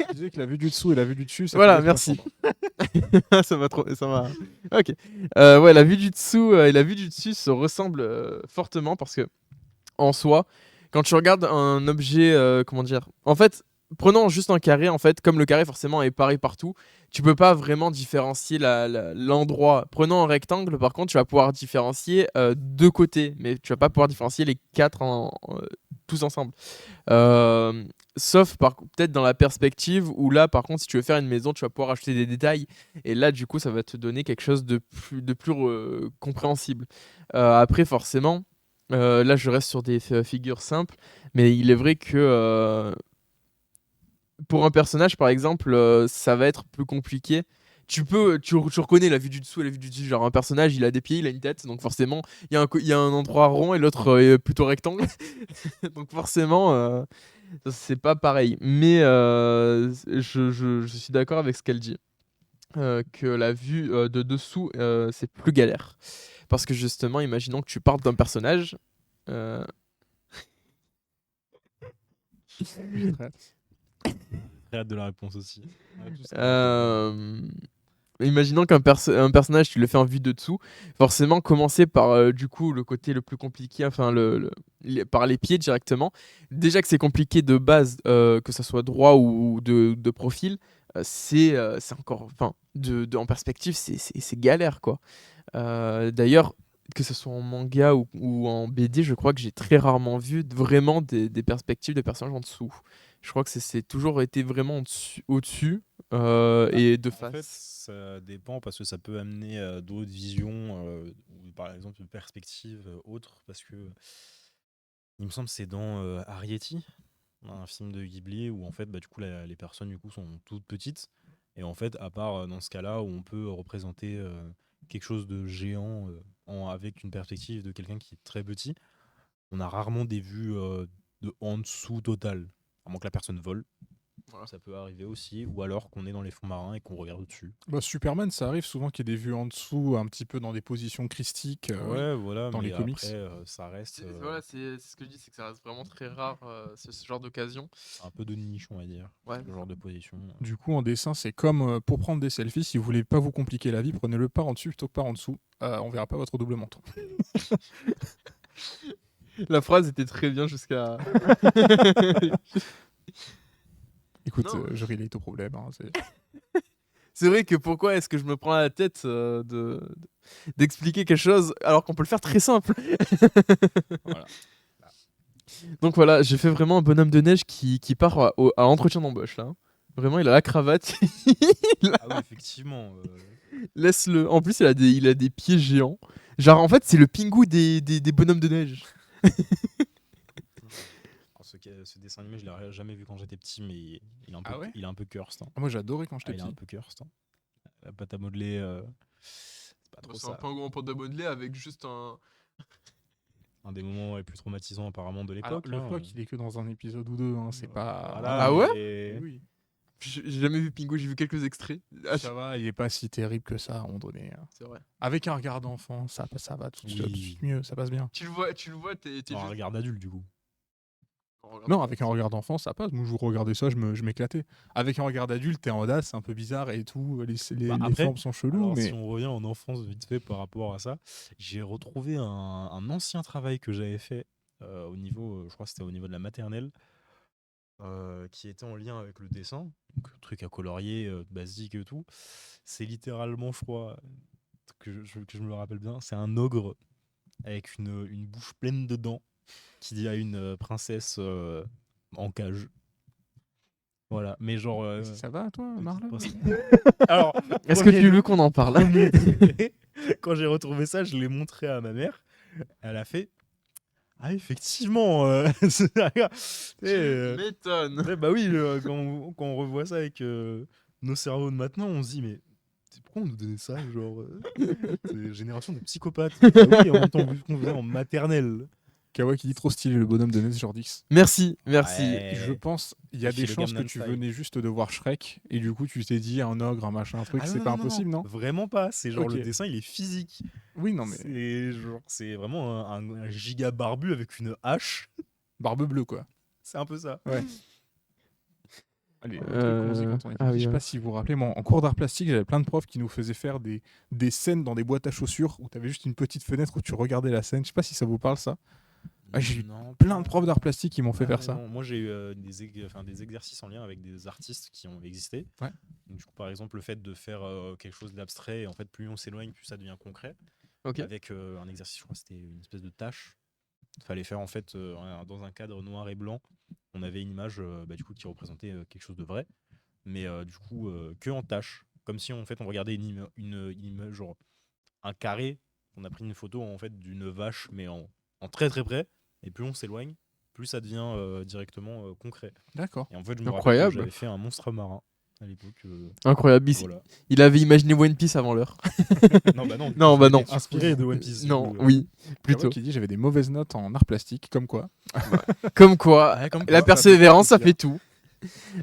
Tu disais que la vue du dessous et la vue du dessus, ça Voilà, pouvait se merci. confondre. Ça m'a trop... Ça m'a... Ok. Ouais, la vue du dessous et la vue du dessus se ressemblent fortement parce que, en soi, quand tu regardes un objet, comment dire... En fait, prenons juste un carré, en fait, comme le carré forcément est pareil partout, tu peux pas vraiment différencier l'endroit. Prenons un rectangle, par contre, tu vas pouvoir différencier deux côtés, mais tu vas pas pouvoir différencier les quatre tous ensemble. Euh, Sauf peut-être dans la perspective où là, par contre, si tu veux faire une maison, tu vas pouvoir ajouter des détails. Et là, du coup, ça va te donner quelque chose de plus compréhensible. Après, forcément, là, je reste sur des figures simples, mais il est vrai que pour un personnage, par exemple, ça va être plus compliqué. Tu reconnais la vue du dessous et la vue du dessus. Genre, un personnage, il a des pieds, il a une tête, donc forcément, il y a un endroit rond et l'autre est plutôt rectangle. Donc, forcément, c'est pas pareil. Mais je suis d'accord avec ce qu'elle dit. Que la vue de dessous, c'est plus galère. Parce que justement, imaginons que tu partes d'un personnage. euh, Très hâte de la réponse aussi. On a tous hâte. Imaginons un personnage, tu le fais en vue de dessous. Forcément, commencer par du coup le côté le plus compliqué, enfin par les pieds directement. Déjà que c'est compliqué de base, que ça soit droit ou de profil, c'est encore, enfin, en perspective, c'est galère quoi. D'ailleurs, que ce soit en manga ou en BD, je crois que j'ai très rarement vu vraiment des perspectives de personnages en dessous. Je crois que c'est toujours été vraiment au-dessus et de En fait, face. ça dépend parce que ça peut amener à d'autres visions, ou par exemple une perspective autre. Parce que il me semble que c'est dans Arrietty, un film de Ghibli où en fait, bah, du coup, les personnes du coup sont toutes petites. Et en fait, à part dans ce cas-là où on peut représenter quelque chose de géant avec une perspective de quelqu'un qui est très petit, on a rarement des vues de en dessous total. À moins que la personne vole. Voilà. Ça peut arriver aussi. Ou alors qu'on est dans les fonds marins et qu'on regarde au-dessus. Bah, Superman, ça arrive souvent qu'il y ait des vues en dessous, un petit peu dans des positions christiques. Ouais, voilà. dans mais les comics. après, ça reste Voilà, c'est ce que je dis, c'est que ça reste vraiment très rare ce genre d'occasion. un peu de niche, on va dire. Ouais. Ce genre de position. Du coup, en dessin, c'est comme pour prendre des selfies. Si vous voulez pas vous compliquer la vie, prenez-le par en dessus plutôt que par en dessous. On verra pas votre double menton. La phrase était très bien jusqu'à. Écoute, Non. je relate au problème. Hein, C'est vrai que pourquoi est-ce que je me prends la tête d'expliquer quelque chose alors qu'on peut le faire très simple. Voilà. Donc voilà, j'ai fait vraiment un bonhomme de neige qui part à l'entretien d'embauche là. Vraiment, il a la cravate. Ah oui, effectivement. Laisse-le. En plus, il a des pieds géants. Genre, en fait, c'est le Pingu des bonhommes de neige. Ce dessin animé, je l'ai jamais vu quand j'étais petit, mais il est un peu, Ah ouais il est un peu cursed. Hein. Ah, moi, j'adorais quand j'étais Il est un petit. peu cursed. Hein. La pâte à modeler, c'est pas trop C'est un ça. pingouin en pâte à modeler avec juste un. Un des moments les plus traumatisants apparemment de Alors, l'époque. le hein. POC, il est que dans un épisode ou deux. Hein, c'est pas. Voilà, Ah ouais mais- Oui. J'ai jamais vu Pingu, j'ai vu quelques extraits. Ah, Ça va, il est pas si terrible que ça à un moment donné. Hein. c'est vrai. Avec un regard d'enfant, ça va tout de suite mieux, ça passe bien. Tu le vois, t'es Un juste- regard d'adulte, du coup. Non, avec un regard d'enfant, ça passe. Moi, je regardais ça, je m'éclatais. Avec un regard d'adulte, t'es en audace, c'est un peu bizarre et tout. Les Après, formes sont cheloues, alors, mais. si on revient en enfance vite fait par rapport à ça, j'ai retrouvé un ancien travail que j'avais fait au niveau, je crois que c'était au niveau de la maternelle, qui était en lien avec le dessin, donc truc à colorier, basique et tout. C'est littéralement, je crois, que je me le rappelle bien, c'est un ogre avec une bouche pleine de dents qui dit à une princesse en cage. Voilà, mais genre. Ça va, toi, Marlon Alors, Est-ce que tu veux qu'on en parle? Quand j'ai retrouvé ça, je l'ai montré à ma mère. Elle a fait ah effectivement. M'étonne. Ouais, bah oui, quand on revoit ça avec nos cerveaux de maintenant, on se dit mais pourquoi on nous donnait ça genre c'est une génération de psychopathes. Ah oui, en même temps vu qu'on faisait en maternelle. Kawa qui dit trop stylé le bonhomme de Ness Jordix. Merci. Ouais. Je pense il y a Et des puis le chances que Gangnam tu Style. venais juste de voir Shrek et du coup tu t'es dit un ogre, un machin, un truc, Ah c'est non, pas non, non, impossible, non? Vraiment pas. C'est genre Ok. le dessin, il est physique. Oui, non mais C'est vraiment un giga barbu avec une hache. barbe bleue quoi. C'est un peu ça. Allez, le truc qu'on se dit quand on était ah petit, oui, je sais ouais. pas si vous vous rappelez, moi en cours d'art plastique, j'avais plein de profs qui nous faisaient faire des scènes dans des boîtes à chaussures où t'avais juste une petite fenêtre où tu regardais la scène. Je sais pas si ça vous parle ça. Ah, j'ai eu Non, Plein de pas- profs d'art plastique qui m'ont fait Ah faire ouais, ça. non. Moi, j'ai eu des exercices en lien avec des artistes qui ont existé. Ouais. Donc, du coup, par exemple, le fait de faire quelque chose d'abstrait, et en fait, plus on s'éloigne, plus ça devient concret. Ok. Avec un exercice, je crois que c'était une espèce de tâche. Il fallait faire en fait dans un cadre noir et blanc. On avait une image du coup qui représentait quelque chose de vrai, mais du coup que en tâche, comme si en fait on regardait une image, genre un carré. On a pris une photo en fait d'une vache, mais en très très près. Et plus on s'éloigne, plus ça devient directement concret. D'accord. Et en fait, je me rappelle que Incroyable. j'avais fait un monstre marin à l'époque. Incroyable. Voilà. Il avait imaginé One Piece avant l'heure. Non, bah non. Non, bah non. Inspiré de One Piece. Non, du coup, oui, Kawa plutôt. qui dit j'avais des mauvaises notes en art plastique, comme quoi. Comme quoi, Ouais, comme la quoi, persévérance, ça peut fait tout.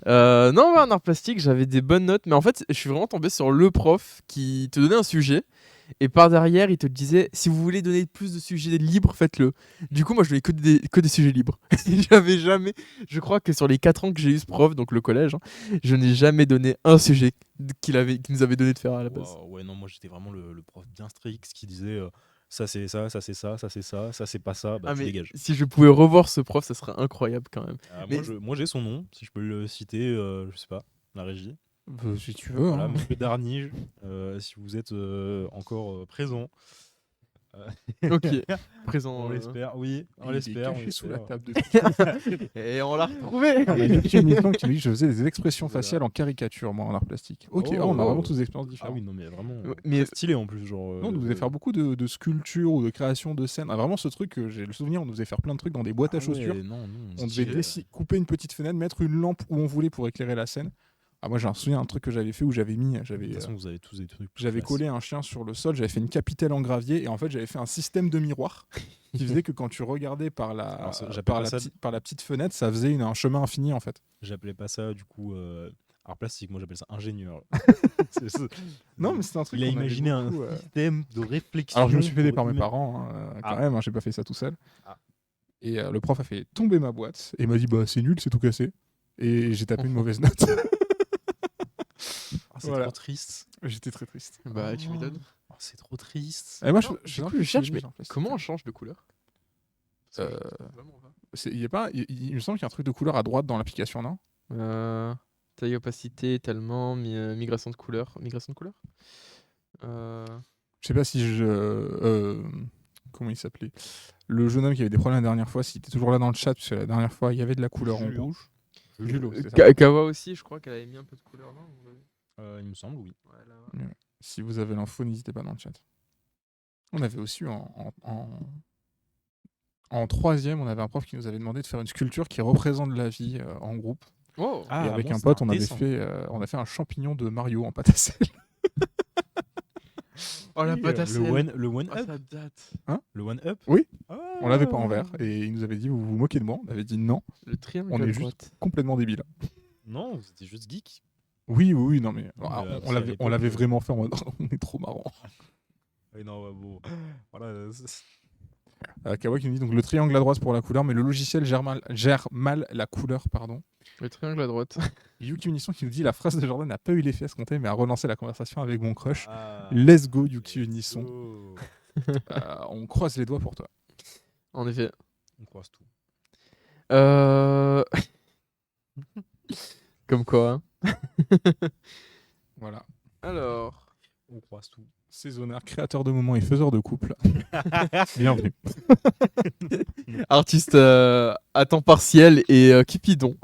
Non, ouais, en art plastique, j'avais des bonnes notes, mais en fait, je suis vraiment tombé sur le prof qui te donnait un sujet, et par derrière, il te disait, si vous voulez donner plus de sujets libres, faites-le. Du coup, moi, je donnais que des sujets libres. J'avais jamais, je crois que sur les 4 ans que j'ai eu ce prof, donc le collège, hein, je n'ai jamais donné un sujet qu'il nous avait donné de faire à la base. Ouais, non, moi j'étais vraiment le prof bien strict qui disait ça c'est ça, ça c'est ça, ça c'est ça, ça c'est pas ça, bah Ah, tu mais dégages. si je pouvais revoir ce prof, ça serait incroyable quand même. Mais- Moi j'ai son nom, si je peux le citer, je sais pas, la régie. Si tu veux. Voilà, Hein. monsieur Darnige, si vous êtes encore présent. Ok, présent. On l'espère, oui, on Il est l'espère. caché sous la table. Et on l'a retrouvé. Il y a une émission qui me dit que je faisais des expressions Voilà. faciales en caricature, moi, en art plastique. Ok, Oh, on a oh. vraiment tous des expériences Ah différentes. oui, non, mais vraiment Mais- très stylé en plus. Genre, Non, on nous faisait faire beaucoup de sculptures ou de créations de scènes. Ah, vraiment, ce truc, j'ai le souvenir, on nous faisait faire plein de trucs dans des boîtes à chaussures. Non, On devait couper une petite fenêtre, mettre une lampe où on voulait pour éclairer la scène. Ah, moi, j'ai un souvenir d'un truc que j'avais fait où De toute façon, j'avais vous avez tous des trucs. j'avais collé un chien sur le sol, j'avais fait une capitelle en gravier et en fait, j'avais fait un système de miroir qui faisait que quand tu regardais par Alors, j'appelle pas ça- par la petite fenêtre, ça faisait un chemin infini en fait. J'appelais pas ça du coup art plastique, moi j'appelle ça ingénieur. Non, mais c'était un truc Il a qu'on avait imaginé un beaucoup, système de réflexion. Alors, je me suis fait aider pour par mes humain- parents, quand Ah. même, hein, j'ai pas fait ça tout seul. Ah. Et le prof a fait tomber ma boîte et m'a dit bah c'est nul, c'est tout cassé. Et j'ai tapé une mauvaise note. Ah, c'est Voilà. trop triste. J'étais très triste. Bah, tu m'étonnes. Oh, c'est trop triste. Et moi, Non, je du fais un coup, peu je cherche, chier, mais les gens plastiques. comment on change de couleur Euh, Il y a pas, il me semble qu'il y a un truc de couleur à droite dans l'application, non? Taille, opacité, étalement, migration de couleur. Migration de couleur Je sais pas si comment il s'appelait? Le jeune homme qui avait des problèmes la dernière fois, s'il était toujours là dans le chat, parce que la dernière fois, il y avait de la couleur en Julien. rouge. Julo, c'est ça. Kawa aussi, je crois qu'elle avait mis un peu de couleur là. Il me semble, oui. Ouais, là, ouais. Si vous avez l'info, n'hésitez pas dans le chat. On avait aussi en troisième, on avait un prof qui nous avait demandé de faire une sculpture qui représente la vie en groupe. Oh Ah, et avec bon, un c'était pote, un on avait dessin. fait un champignon de Mario en pâte à sel. Oh, la Oui, pâte à sel. le one Ah, up. ça date. Le one up. Oui. Ah. On l'avait pas en vert et il nous avait dit vous vous moquez de moi. On avait dit non, Le triangle On à est droite. complètement débile. Non, c'était juste geek. Oui, non mais Non, ah, mais, on l'avait à l'époque, l'avait vraiment fait en mode on est trop marrant. Oui, non, ouais, bon. Voilà. Kawa qui nous dit donc le triangle à droite pour la couleur, mais le logiciel gère mal la couleur, pardon. Le triangle à droite. Yuki Unisson qui nous dit la phrase de Jordan n'a pas eu l'effet escompté, mais a relancé la conversation avec mon crush. Ah. Let's go Yuki Unisson. Oh. On croise les doigts pour toi. En effet. On croise tout. Comme quoi. Hein. Voilà. Alors. On croise tout. Saisonnard, créateur de moments et faiseur de couple. Bienvenue. Artiste à temps partiel et Cupidon.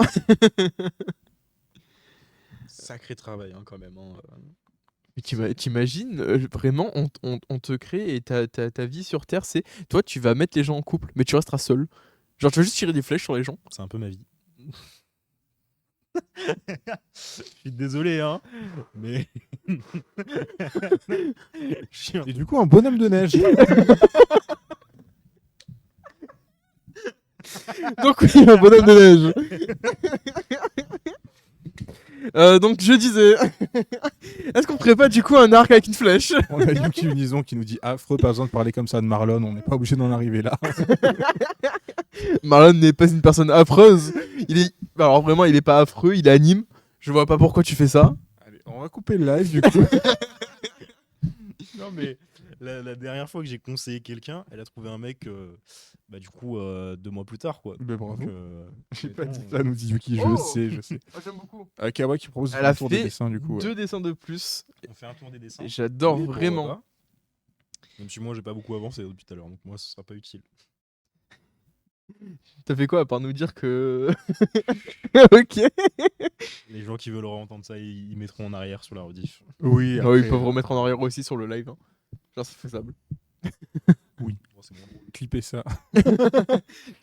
Sacré travail, hein, quand même. Hein. Mais t'imagines, vraiment, on te crée et ta vie sur Terre, c'est toi, tu vas mettre les gens en couple, mais tu resteras seul. Genre, tu vas juste tirer des flèches sur les gens. C'est un peu ma vie. Je suis désolé, hein, mais. Je suis un- Et du coup, un bonhomme de neige. Donc, oui, un bonhomme de neige. Donc, je disais, est-ce qu'on ferait pas du coup un arc avec une flèche? On a Yuki Unison qui nous dit affreux, pas besoin de parler comme ça de Marlon, on n'est pas obligé d'en arriver là. Marlon n'est pas une personne affreuse. Alors, vraiment, il est pas affreux, il anime. Je vois pas pourquoi tu fais ça. Allez, on va couper le live du coup. Non, mais la dernière fois que j'ai conseillé quelqu'un, elle a trouvé un mec, du coup, 2 mois plus tard, quoi. Mais bravo. Donc, J'ai pas dit honnêtement, ça, nous dit Yuki, je Oh sais. J'aime beaucoup. Kawa qui propose Elle un a tour des fait dessins du coup. 2 dessins de plus. on fait un tour des dessins. Et j'adore Oui, pourquoi vraiment. pas. Même si moi, j'ai pas beaucoup avancé depuis tout à l'heure, donc moi, ce sera pas utile. T'as fait quoi à part nous dire que. Ok. Les gens qui veulent entendre ça, ils mettront en arrière sur la rediff. Oui, Ah oui, ils après, peuvent remettre en arrière aussi sur le live. Hein. Genre, c'est faisable. Bon, c'est moins drôle. clipper ça.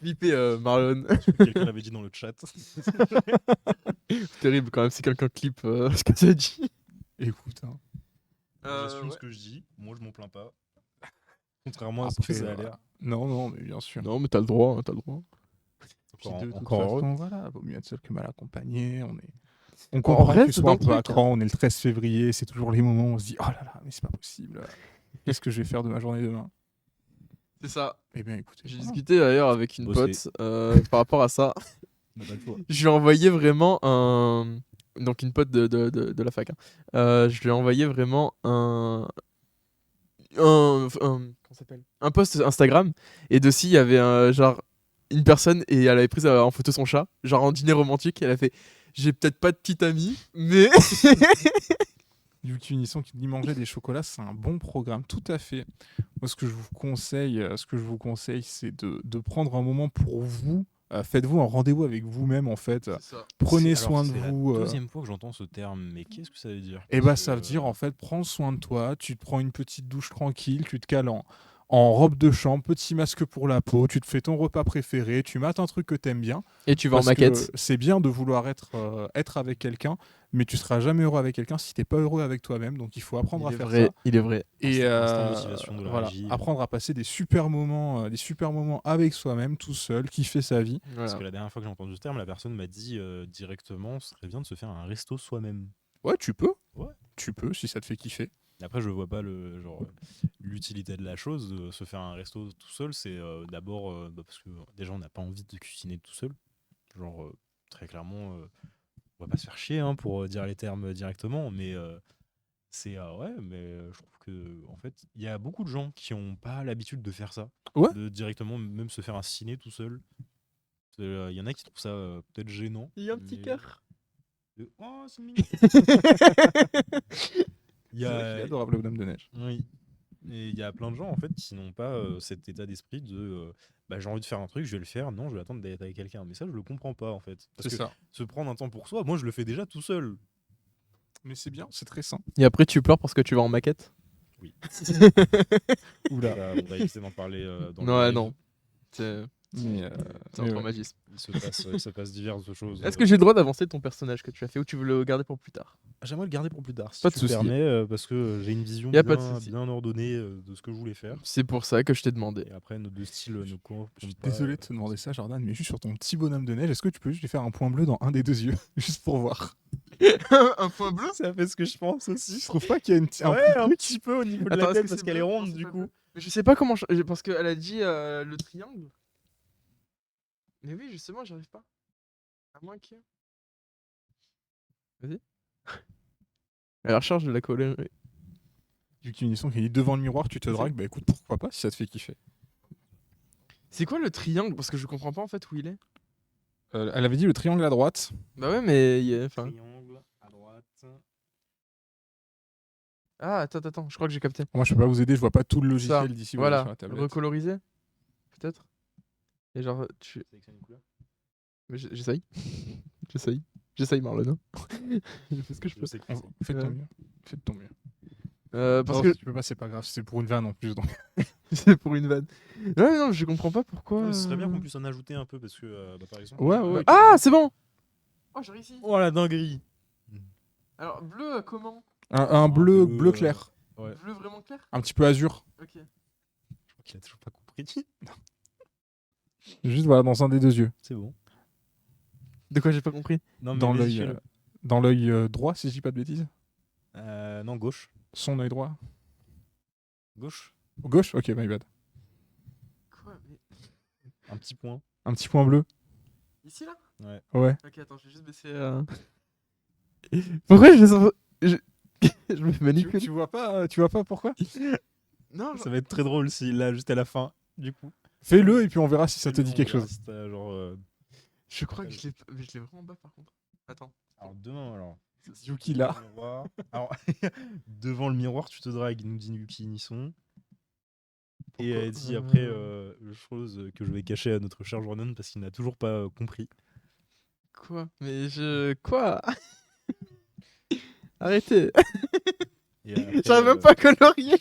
Clipper Marlon. Quelqu'un l'avait dit dans le chat. Terrible quand même si quelqu'un clip ce que t'as dit. Écoute, hein. J'assume ouais. ce que je dis, moi je m'en plains pas. Contrairement à ce Après, que ça a l'air. Non, mais bien sûr. Non, mais t'as le droit, hein, t'as le droit. Encore, Puis de toute encore heureux. façon, voilà, vaut mieux être seul que mal accompagné. On On comprend reste que ce soit dans un le peu à truc, hein. cran, on est le 13 février, c'est toujours les moments où on se dit oh là là, mais c'est pas possible. Qu'est-ce que je vais faire de ma journée demain? C'est ça. Eh bien, écoutez, J'ai voilà. discuté d'ailleurs avec une Bosser. pote par rapport à ça. On a pas le choix. Je lui ai envoyé vraiment un. Donc une pote de la fac. Hein. Je lui ai envoyé vraiment comment ça s'appelle un post Instagram. Et dessus, il y avait genre une personne et elle avait pris en photo son chat. Genre en dîner romantique. Elle a fait j'ai peut-être pas de petite amie, mais. Yuki Unisson qui dit manger des chocolats, c'est un bon programme, tout à fait. Moi, ce que je vous conseille, c'est de prendre un moment pour vous. Faites-vous un rendez-vous avec vous-même, en fait. C'est ça. Prenez C'est- soin alors, de c'est vous. la deuxième fois que j'entends ce terme, mais qu'est-ce que ça veut dire? Et bah, Parce ça que, veut dire, en fait, prends soin de toi, tu te prends une petite douche tranquille, tu te cales en robe de chambre, petit masque pour la peau, tu te fais ton repas préféré, tu mates un truc que t'aimes bien. Et tu vas en Parce que maquette. c'est bien de vouloir être avec quelqu'un, mais tu seras jamais heureux avec quelqu'un si t'es pas heureux avec toi-même. Donc il faut apprendre à faire ça. Il est vrai. Et Instinct de motivation de la voilà, régie. apprendre à passer des super moments avec soi-même, tout seul, kiffer sa vie. Voilà. Parce que la dernière fois que j'ai entendu ce terme, la personne m'a dit directement ce serait bien de se faire un resto soi-même. Ouais, tu peux. Ouais. Tu peux si ça te fait kiffer. Après, je vois pas l'utilité de la chose. De se faire un resto tout seul, c'est d'abord parce que déjà on n'a pas envie de cuisiner tout seul. Genre très clairement, on va pas se faire chier hein, pour dire les termes directement, mais c'est ouais, mais je trouve que en fait, il y a beaucoup de gens qui ont pas l'habitude de faire ça, Ouais. de directement même se faire un ciné tout seul. Il y en a qui trouvent ça peut-être gênant. Il y a un petit mais- cœur. Oh, c'est mignon. Il y C'est vrai a, qu'il est adorable, le bonhomme de neige. oui. Et il y a plein de gens en fait qui n'ont pas cet état d'esprit de j'ai envie de faire un truc, je vais le faire, non, je vais attendre d'être avec quelqu'un. Mais ça, je le comprends pas en fait. Parce C'est que ça. se prendre un temps pour soi, moi je le fais déjà tout seul. Mais c'est bien, c'est très sain. Et après, tu pleures parce que tu vas en maquette. Oui. Oula. On va éviter d'en parler dans le Ouais, live. non. C'est Mais, c'est un mais ouais. traumatisme. Il se passe diverses choses. Est-ce que j'ai le droit d'avancer ton personnage que tu as fait ou tu veux le garder pour plus tard? J'aimerais le garder pour plus tard, si Pas de tu me souci. permets, parce que j'ai une vision Y a pas de souci. bien ordonnée de ce que je voulais faire. C'est pour ça que je t'ai demandé. Et après, nos deux styles ne correspondent Je suis pas, désolé de te demander ça, Jordan, mais juste sur ton petit bonhomme de neige, est-ce que tu peux juste lui faire un point bleu dans un des deux yeux? Juste pour voir. Un point bleu? Ça fait ce que je pense aussi. Je trouve pas qu'il y a une un Ouais, un petit peu au niveau de Attends, la est-ce tête que parce c'est qu'elle est bleu? ronde Non, c'est du pas coup. bleu. Mais je sais pas comment. Parce qu'elle a dit le triangle. Mais oui, justement, j'arrive pas. À moins que. Vas-y. À la recherche de la colère. Yuki Unisson qui dit devant le miroir, tu te C'est dragues. Bah écoute, pourquoi pas si ça te fait kiffer. C'est quoi le triangle? Parce que je comprends pas en fait où il est. Elle avait dit le triangle à droite. Bah ouais, mais. Enfin. Triangle à droite. Ah, attends, je crois que j'ai capté. Moi, je peux pas vous aider, je vois pas tout le Ça, logiciel d'ici vous voyez, voilà, sur la tablette. recoloriser. Peut-être. Et genre, tu. Sélectionne une couleur. Mais j'essaye. J'essaye, Marlon. Hein. Je fais ce que je peux. Je sais que Fais de ton Ouais. mieux. Fais de ton mieux. Parce Non, que si tu peux pas, c'est pas grave, c'est pour une vanne en plus. Donc. c'est pour une vanne. Non, non, je comprends pas pourquoi. Ouais, ce serait bien qu'on puisse en ajouter un peu parce que, par exemple. Ouais. Ah, c'est bon. Oh, j'ai réussi. Oh la dinguerie. Alors, bleu, comment? Un bleu clair, Ouais. Bleu vraiment clair? un petit peu azur. Ok. Je crois qu'il a toujours pas compris. Juste voilà, dans un des deux yeux. C'est bon. De quoi j'ai pas compris? Non, mais Dans vas-y, l'œil fais-le. dans l'œil droit, si je dis pas de bêtises. Non, gauche. Son œil droit. Gauche. Gauche. Ok, my bad. Quoi? Mais... Un petit point. Un petit point bleu. Ici, là? Ouais. Ok, attends, je vais juste baisser. Pourquoi je sens. Je me fais manipuler. Tu vois pas pourquoi? Non, Ça va être très drôle s'il l'a juste à la fin, du coup. Fais-le et puis on verra si ça te Fais-le, dit on quelque verra chose. si t'as, genre, je crois que je l'ai. Mais je l'ai vraiment bas par contre. Attends. Alors, demain, alors. Yuki là. Le miroir. Alors, devant le miroir, tu te dragues, nous dit Yuki Nisson. Et elle dit après chose que je vais cacher à notre cher Jordan parce qu'il n'a toujours pas compris. Quoi? Mais je. Quoi? Arrêtez. Et après, J'arrive même pas à colorier.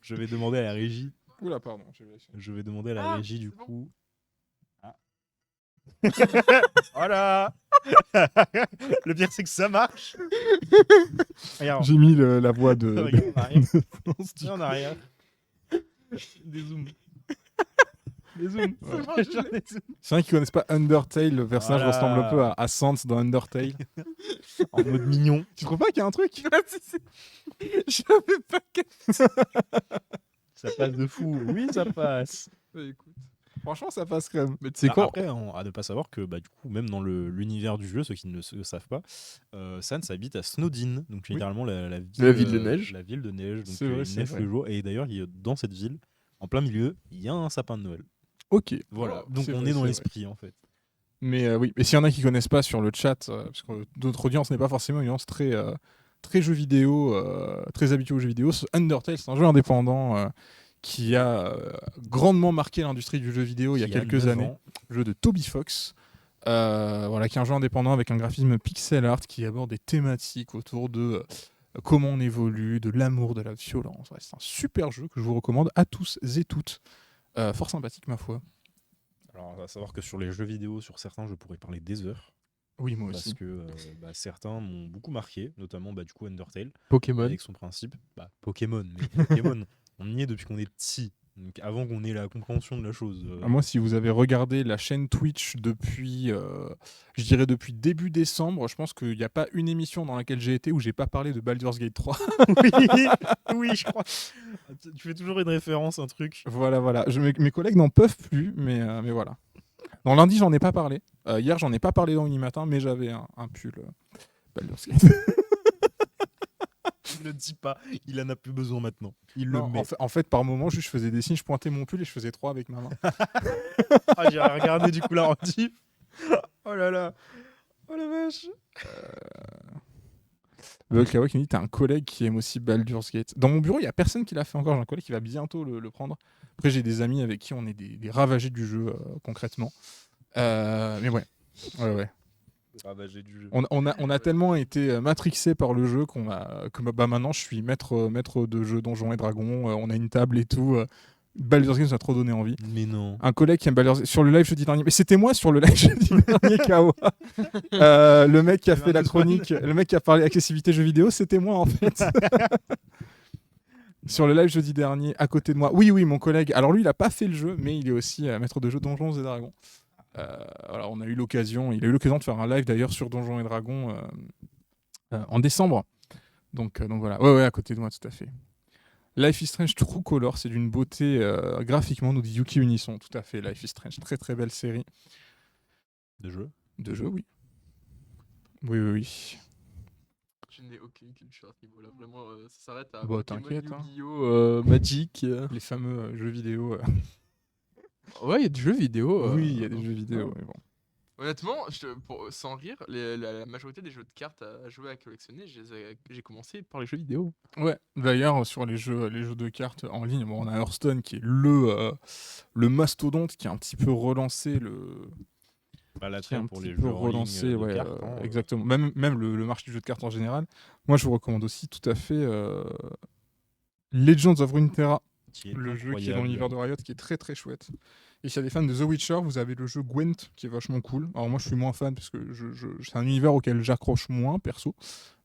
je vais demander à la régie. Oula, pardon. J'ai vérifié. Je vais demander à la Ah, régie du c'est bon. coup. Ah. Voilà. Le pire c'est que ça marche. Regarde. J'ai mis la voix de. Regarde en arrière. France du- Et en arrière. Des zooms. Des zooms. C'est bon, je l'ai. Des zooms. C'est vrai qu'ils connaissent pas Undertale, le personnage Voilà. ressemble un peu à Sans dans Undertale. En mode mignon. Tu trouves pas qu'il y a un truc? J'avais pas capté. Ça passe de fou. Oui, ça passe. Écoute. Franchement, ça passe quand même. Mais tu sais Bah, quoi? après, à ne pas savoir que du coup, même dans l'univers du jeu, ceux qui ne le savent pas, Sans habite à Snowdin, donc Oui. littéralement la ville de neige. La ville de neige, donc C'est vrai, il c'est neige vrai. tous les jours. Et d'ailleurs, dans cette ville, en plein milieu, il y a un sapin de Noël. Ok. Voilà, Oh, donc c'est on vrai, est dans c'est l'esprit en fait. Mais oui, mais s'il y en a qui connaissent pas sur le chat, parce que notre audience n'est pas forcément une audience très jeux vidéo, très habituée aux jeux vidéo, Undertale, c'est un jeu indépendant qui a grandement marqué l'industrie du jeu vidéo il y a Qui quelques 9 années. ans. Jeu de Toby Fox, voilà, qui est un jeu indépendant avec un graphisme pixel art qui aborde des thématiques autour de comment on évolue, de l'amour, de la violence. Ouais, c'est un super jeu que je vous recommande à tous et toutes. Fort sympathique, ma foi. Alors, à savoir que sur les jeux vidéo, sur certains, je pourrais parler des heures. Oui, moi Parce aussi. que certains m'ont beaucoup marqué, notamment du coup Undertale, Pokémon. avec son principe. Pokémon, mais Pokémon, on y est depuis qu'on est petit. Donc avant qu'on ait la compréhension de la chose. Moi, si vous avez regardé la chaîne Twitch depuis, je dirais depuis début décembre, je pense qu'il n'y a pas une émission dans laquelle j'ai été où j'ai pas parlé de Baldur's Gate 3. oui, oui, je crois. Tu fais toujours une référence, un truc. Voilà. Mes collègues n'en peuvent plus, mais voilà. Dans lundi, j'en ai pas parlé. Hier, j'en ai pas parlé dans Unimatin, mais j'avais un pull Baldur's Gate. Il le dit pas, il en a plus besoin maintenant. Il Non, le met. en fait, par moment, juste, je faisais des signes, je pointais mon pull et je faisais 3 avec ma main. Ah, j'ai regardé du coup la rediff. Oh là là. Oh la vache. Kawa qui me dit t'as un collègue qui aime aussi Baldur's Gate. Dans mon bureau, il y a personne qui l'a fait encore. J'ai un collègue qui va bientôt le prendre. Après, j'ai des amis avec qui on est des ravagés du jeu concrètement. Mais ouais. Ravagé du jeu. On a tellement été matrixé par le jeu que maintenant je suis maître de jeu Donjons et Dragons. On a une table et tout. Baldur's Gate nous a trop donné envie. Mais non. Un collègue qui aime Baldur's Gate sur le live jeudi dernier. Mais c'était moi sur le live jeudi dernier, Kawa. Le mec qui a fait la chronique, le mec qui a parlé accessibilité jeux vidéo, c'était moi en fait. Sur le live jeudi dernier, à côté de moi. Oui, mon collègue. Alors lui, il a pas fait le jeu, mais il est aussi maître de jeu Donjons et Dragons. Alors il a eu l'occasion de faire un live d'ailleurs sur Donjons et Dragons en décembre. Donc voilà. Ouais, à côté de moi, tout à fait. Life is Strange True Color, c'est d'une beauté graphiquement, nous dit Yuki Unisson. Tout à fait, Life is Strange, très très belle série. De jeu. De jeu, oui. Oui. Je n'ai aucune culture à ce niveau-là. Vraiment, ça s'arrête à Bah, Pokémon, t'inquiète, hein. Yu-Gi-Oh, Magic. Les fameux jeux vidéo. Ouais, il y a des jeux vidéo. Oui, il y a des jeux vidéo. ouais. Mais bon. Honnêtement, sans rire, la majorité des jeux de cartes à jouer à collectionner, j'ai commencé par les jeux vidéo. Ouais. D'ailleurs, sur les jeux de cartes en ligne, on a Hearthstone qui est le mastodonte qui a un petit peu relancé L'attrait pour les peu jeux en ligne relancé, de ouais, cartes, exactement. Même le marché du jeu de cartes en général. Moi, je vous recommande aussi tout à fait Legends of Runeterra, Qui est le jeu qui est dans incroyable. l'univers de Riot, qui est très très chouette. Et s'il y a des fans de The Witcher, vous avez le jeu Gwent, qui est vachement cool. Alors moi, je suis moins fan, parce que c'est un univers auquel j'accroche moins, perso.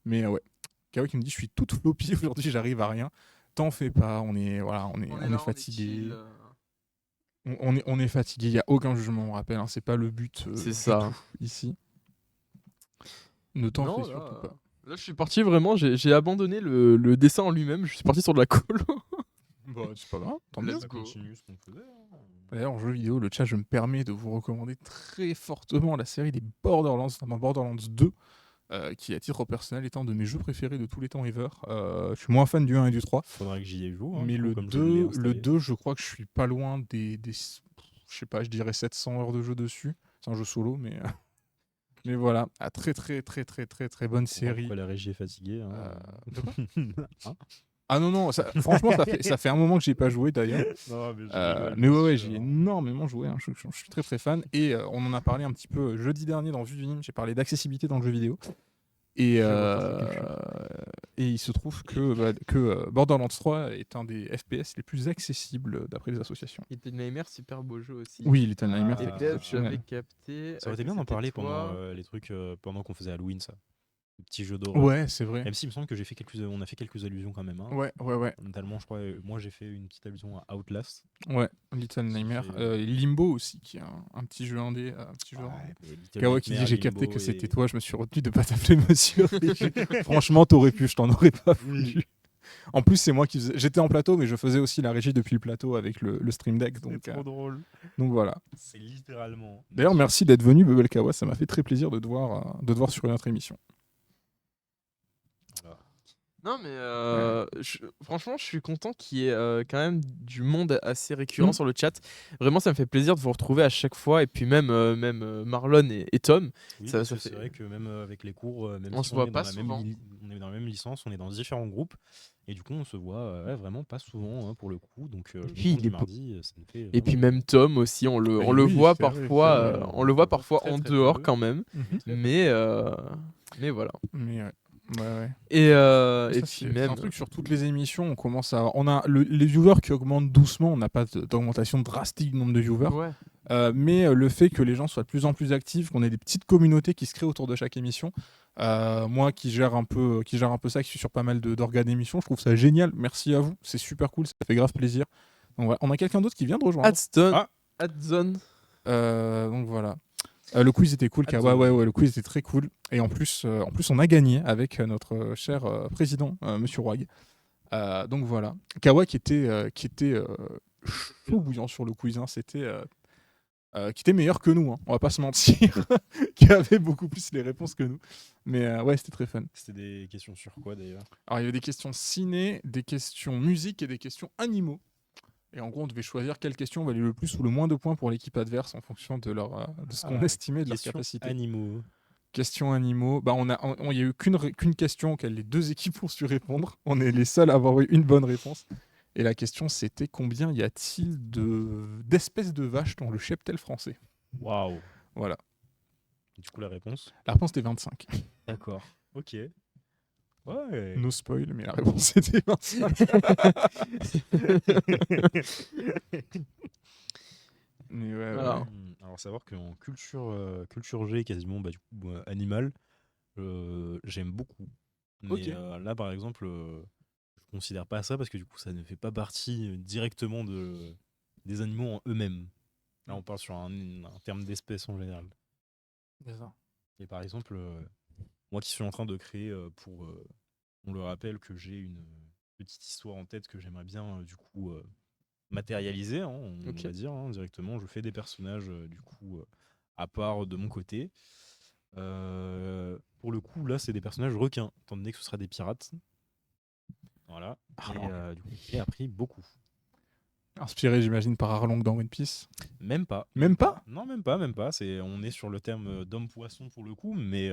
Mais ouais. Kawa qui me dit, je suis toute floppy aujourd'hui, j'arrive à rien. T'en fais pas, on est fatigué. On est fatigué, il n'y a aucun jugement, on rappelle. Hein, c'est pas le but C'est du ça. tout ici. Ne t'en fais Non, surtout pas. là, je suis parti vraiment, j'ai abandonné le dessin en lui-même, je suis parti sur de la colo. Bah, c'est pas grave, tant mieux. Let's Ça go. continue ce qu'on faisait. Hein. D'ailleurs, en jeu vidéo, le chat, je me permets de vous recommander très fortement la série des Borderlands, notamment Borderlands 2, qui, à titre personnel, est un de mes jeux préférés de tous les temps ever. Je suis moins fan du 1 et du 3, Faudra que j'y ai joué. Hein, mais du coup, le comme je l'ai 2, installé. 2, je crois que je suis pas loin des je sais pas, je dirais 700 heures de jeu dessus. C'est un jeu solo, mais mais voilà, très très très très très très bonne On voit série. pourquoi la régie est fatiguée. Hein. De quoi Hein Ah non, franchement, ça fait un moment que j'ai pas joué d'ailleurs. Non, mais, Mais ouais, j'ai énormément joué. Hein. Je suis très très fan. Et on en a parlé un petit peu jeudi dernier dans Vue du Nîmes. J'ai parlé d'accessibilité dans le jeu vidéo. Et il se trouve que Borderlands 3 est un des FPS les plus accessibles d'après les associations. Little Nightmares, super beau jeu aussi. Oui, Little Nightmares, Ah, c'est Et Dev, exceptionnel. j'avais capté. Ça aurait été bien d'en parler pendant les trucs, pendant qu'on faisait Halloween, ça. Le petit jeu d'horreur. Ouais, c'est vrai. Même s'il me semble que on a fait quelques allusions quand même. Hein. Ouais. Notamment, je crois, moi j'ai fait une petite allusion à Outlast. Ouais, Little Nightmares. Limbo aussi, qui est un petit jeu indé. Un petit jeu Kawa qui dit j'ai capté que c'était toi, je me suis retenu de pas t'appeler monsieur. Franchement, t'aurais pu, je t'en aurais pas voulu. En plus, c'est moi qui faisais. J'étais en plateau, mais je faisais aussi la régie depuis le plateau avec le Stream Deck. Donc, C'est trop drôle. Donc voilà. C'est littéralement. D'ailleurs, merci d'être venu, Bubble Kawa. Ça m'a fait très plaisir de te voir sur une autre émission. Voilà. Non, mais franchement, je suis content qu'il y ait quand même du monde assez récurrent sur le chat. Vraiment, ça me fait plaisir de vous retrouver à chaque fois. Et puis même Marlon et Tom. Oui, ça c'est fait... vrai que même avec les cours, même on si se voit est pas dans souvent. on est dans la même licence, on est dans différents groupes. Et du coup, on se voit vraiment pas souvent hein, pour le coup. Donc, le puis, du mardi, ça me fait. Et puis même Tom aussi, on le oui, voit c'est vrai, parfois, c'est vrai. on le voit parfois Très, en très dehors peu. quand même. Mais voilà. Mais ouais. Et Ça, puis c'est même un truc sur toutes les émissions, on commence à. On a les viewers qui augmentent doucement, on n'a pas d'augmentation drastique du nombre de viewers. ouais. Mais le fait que les gens soient de plus en plus actifs, qu'on ait des petites communautés qui se créent autour de chaque émission, moi qui gère un peu ça, qui suis sur pas mal d'organes d'émissions, je trouve ça génial. Merci à vous, c'est super cool, ça fait grave plaisir. Donc, voilà. On a quelqu'un d'autre qui vient de rejoindre. Adzone. Donc voilà. Le quiz était cool, ouais, le quiz était très cool. Et en plus, on a gagné avec notre cher président, Monsieur Roig. Donc voilà. Kawa qui était chaud bouillant sur le quiz, hein, qui était meilleur que nous, hein, on va pas se mentir, qui avait beaucoup plus les réponses que nous. Mais ouais, c'était très fun. C'était des questions sur quoi d'ailleurs? Alors il y avait des questions ciné, des questions musique et des questions animaux. Et en gros, on devait choisir quelle question valait le plus ou le moins de points pour l'équipe adverse en fonction de ce qu'on estimait de leur capacité. Animaux. Questions animaux. Bah, il n'y a eu qu'une question auquel les deux équipes ont su répondre. On est les seuls à avoir eu une bonne réponse. Et la question, c'était combien y a-t-il d'espèces de vaches dans le cheptel français? Waouh. Voilà. Du coup, la réponse? La réponse était 25. D'accord. Ok. Ouais. No spoil, mais la réponse était 25. Mais ouais, voilà. ouais. Alors, savoir qu'en culture G, quasiment du coup, animal, j'aime beaucoup. Mais là, par exemple, je considère pas ça parce que du coup, ça ne fait pas partie directement des animaux en eux-mêmes. Là, on parle sur un terme d'espèce en général. Et par exemple, moi qui suis en train de créer on le rappelle que j'ai une petite histoire en tête que j'aimerais bien du coup matérialiser, hein, on va dire hein, directement. Je fais des personnages du coup à part de mon côté. Pour le coup, là, c'est des personnages requins, étant donné que ce sera des pirates. Voilà. Et du coup, j'ai appris beaucoup. Inspiré, j'imagine, par Arlong dans One Piece. Même pas. Même pas? Non, même pas. On est sur le terme d'homme-poisson pour le coup, mais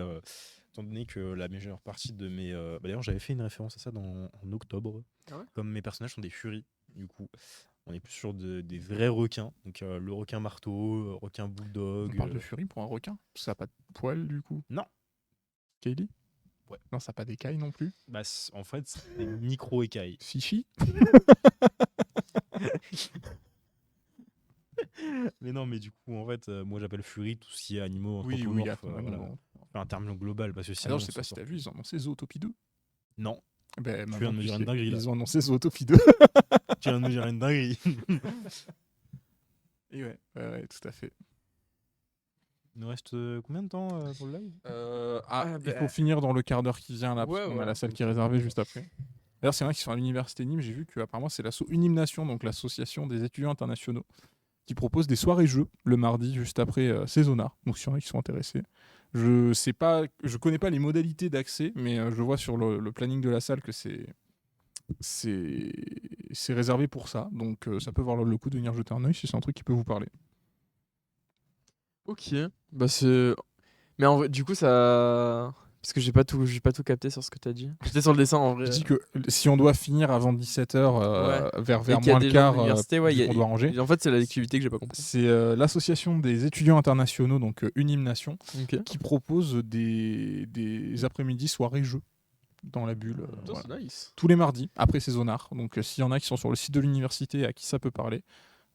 étant donné que la majeure partie de mes... d'ailleurs, j'avais fait une référence à ça en octobre. Ah ouais? Comme mes personnages sont des furies, du coup. On est plus sur des vrais requins. Donc le requin marteau, requin bulldog. On parle de furie pour un requin? Ça n'a pas de poils, du coup? Non. Kaylee? Non, ça n'a pas d'écailles non plus. Bah, en fait, c'est des micro-écailles. Fichi. Mais non, mais du coup, en fait, moi j'appelle Fury tout ce qui est animaux Oui, anthropomorphes. absolument. Voilà. Enfin, un terme global, parce que sinon. Alors, je sais on pas s'en si t'as sort vu, plus. ils ont annoncé Zootopie 2. Non, Ben, tu viens de me dire une dinguerie là. Ils ont annoncé Zootopie 2. Tu viens de me dire une dinguerie. Et ouais, tout à fait. Il nous reste combien de temps pour le live? Il faut finir dans le quart d'heure qui vient là, parce Ouais, qu'on a ouais. la salle qui est réservée juste après. D'ailleurs, c'est vrai qu'ils sont à l'université Nîmes. J'ai vu qu'apparemment, c'est l'asso Unimnation, donc l'association des étudiants internationaux, qui propose des soirées-jeux le mardi juste après Saisonard. Donc, s'il y en a qui sont intéressés. Je connais pas les modalités d'accès, mais je vois sur le planning de la salle que c'est réservé pour ça. Donc, ça peut valoir le coup de venir jeter un œil si c'est un truc qui peut vous parler. Ok. Bah c'est. Mais en vrai, du coup, ça. Parce que j'ai pas tout capté sur ce que t'as dit. J'étais sur le dessin en vrai. Je dis que si on doit finir avant 17h, vers Et qu'il y a moins des le gens de quart, l'université, ouais, vu qu'on doit ranger. En fait, c'est l'activité que j'ai pas compris. C'est l'association des étudiants internationaux, donc Unimnation, Ok. qui propose des après-midi soirées jeux dans la bulle. Putain, Voilà. c'est nice. Tous les mardis, après Saisonard. Donc s'il y en a qui sont sur le site de l'université à qui ça peut parler,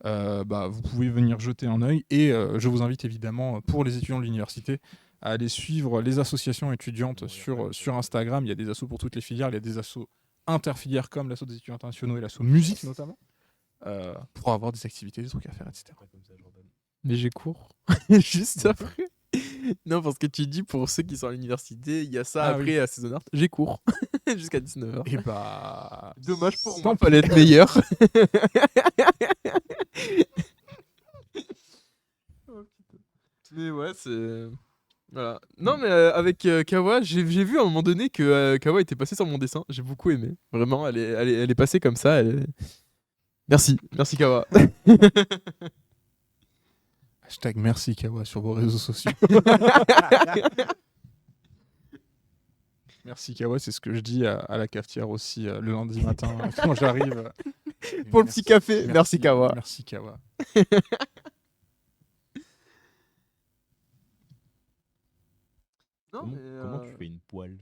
vous pouvez venir jeter un œil. Et je vous invite évidemment, pour les étudiants de l'université, à aller suivre les associations étudiantes sur Instagram. Il y a des assos pour toutes les filières. Il y a des assos interfilières comme l'asso des étudiants internationaux et l'asso musique notamment, pour avoir des activités, des trucs à faire, etc. Mais j'ai cours. Juste après. Non, parce que tu dis pour ceux qui sont à l'université, il y a ça Ah après oui. à Saisonard. J'ai cours. Jusqu'à 19h. Et bah. Dommage pour Tant moi, pis. fallait être meilleur. Mais ouais, c'est. Voilà. Non, mais avec Kawa, j'ai vu à un moment donné que Kawa était passée sur mon dessin. J'ai beaucoup aimé. Vraiment, elle est passée comme ça. Merci Kawa. Hashtag merci Kawa sur vos réseaux sociaux. Merci Kawa, c'est ce que je dis à la cafetière aussi le lundi matin quand j'arrive. Pour le petit café, merci Kawa. Merci Kawa. Non, Comment tu fais une poêle?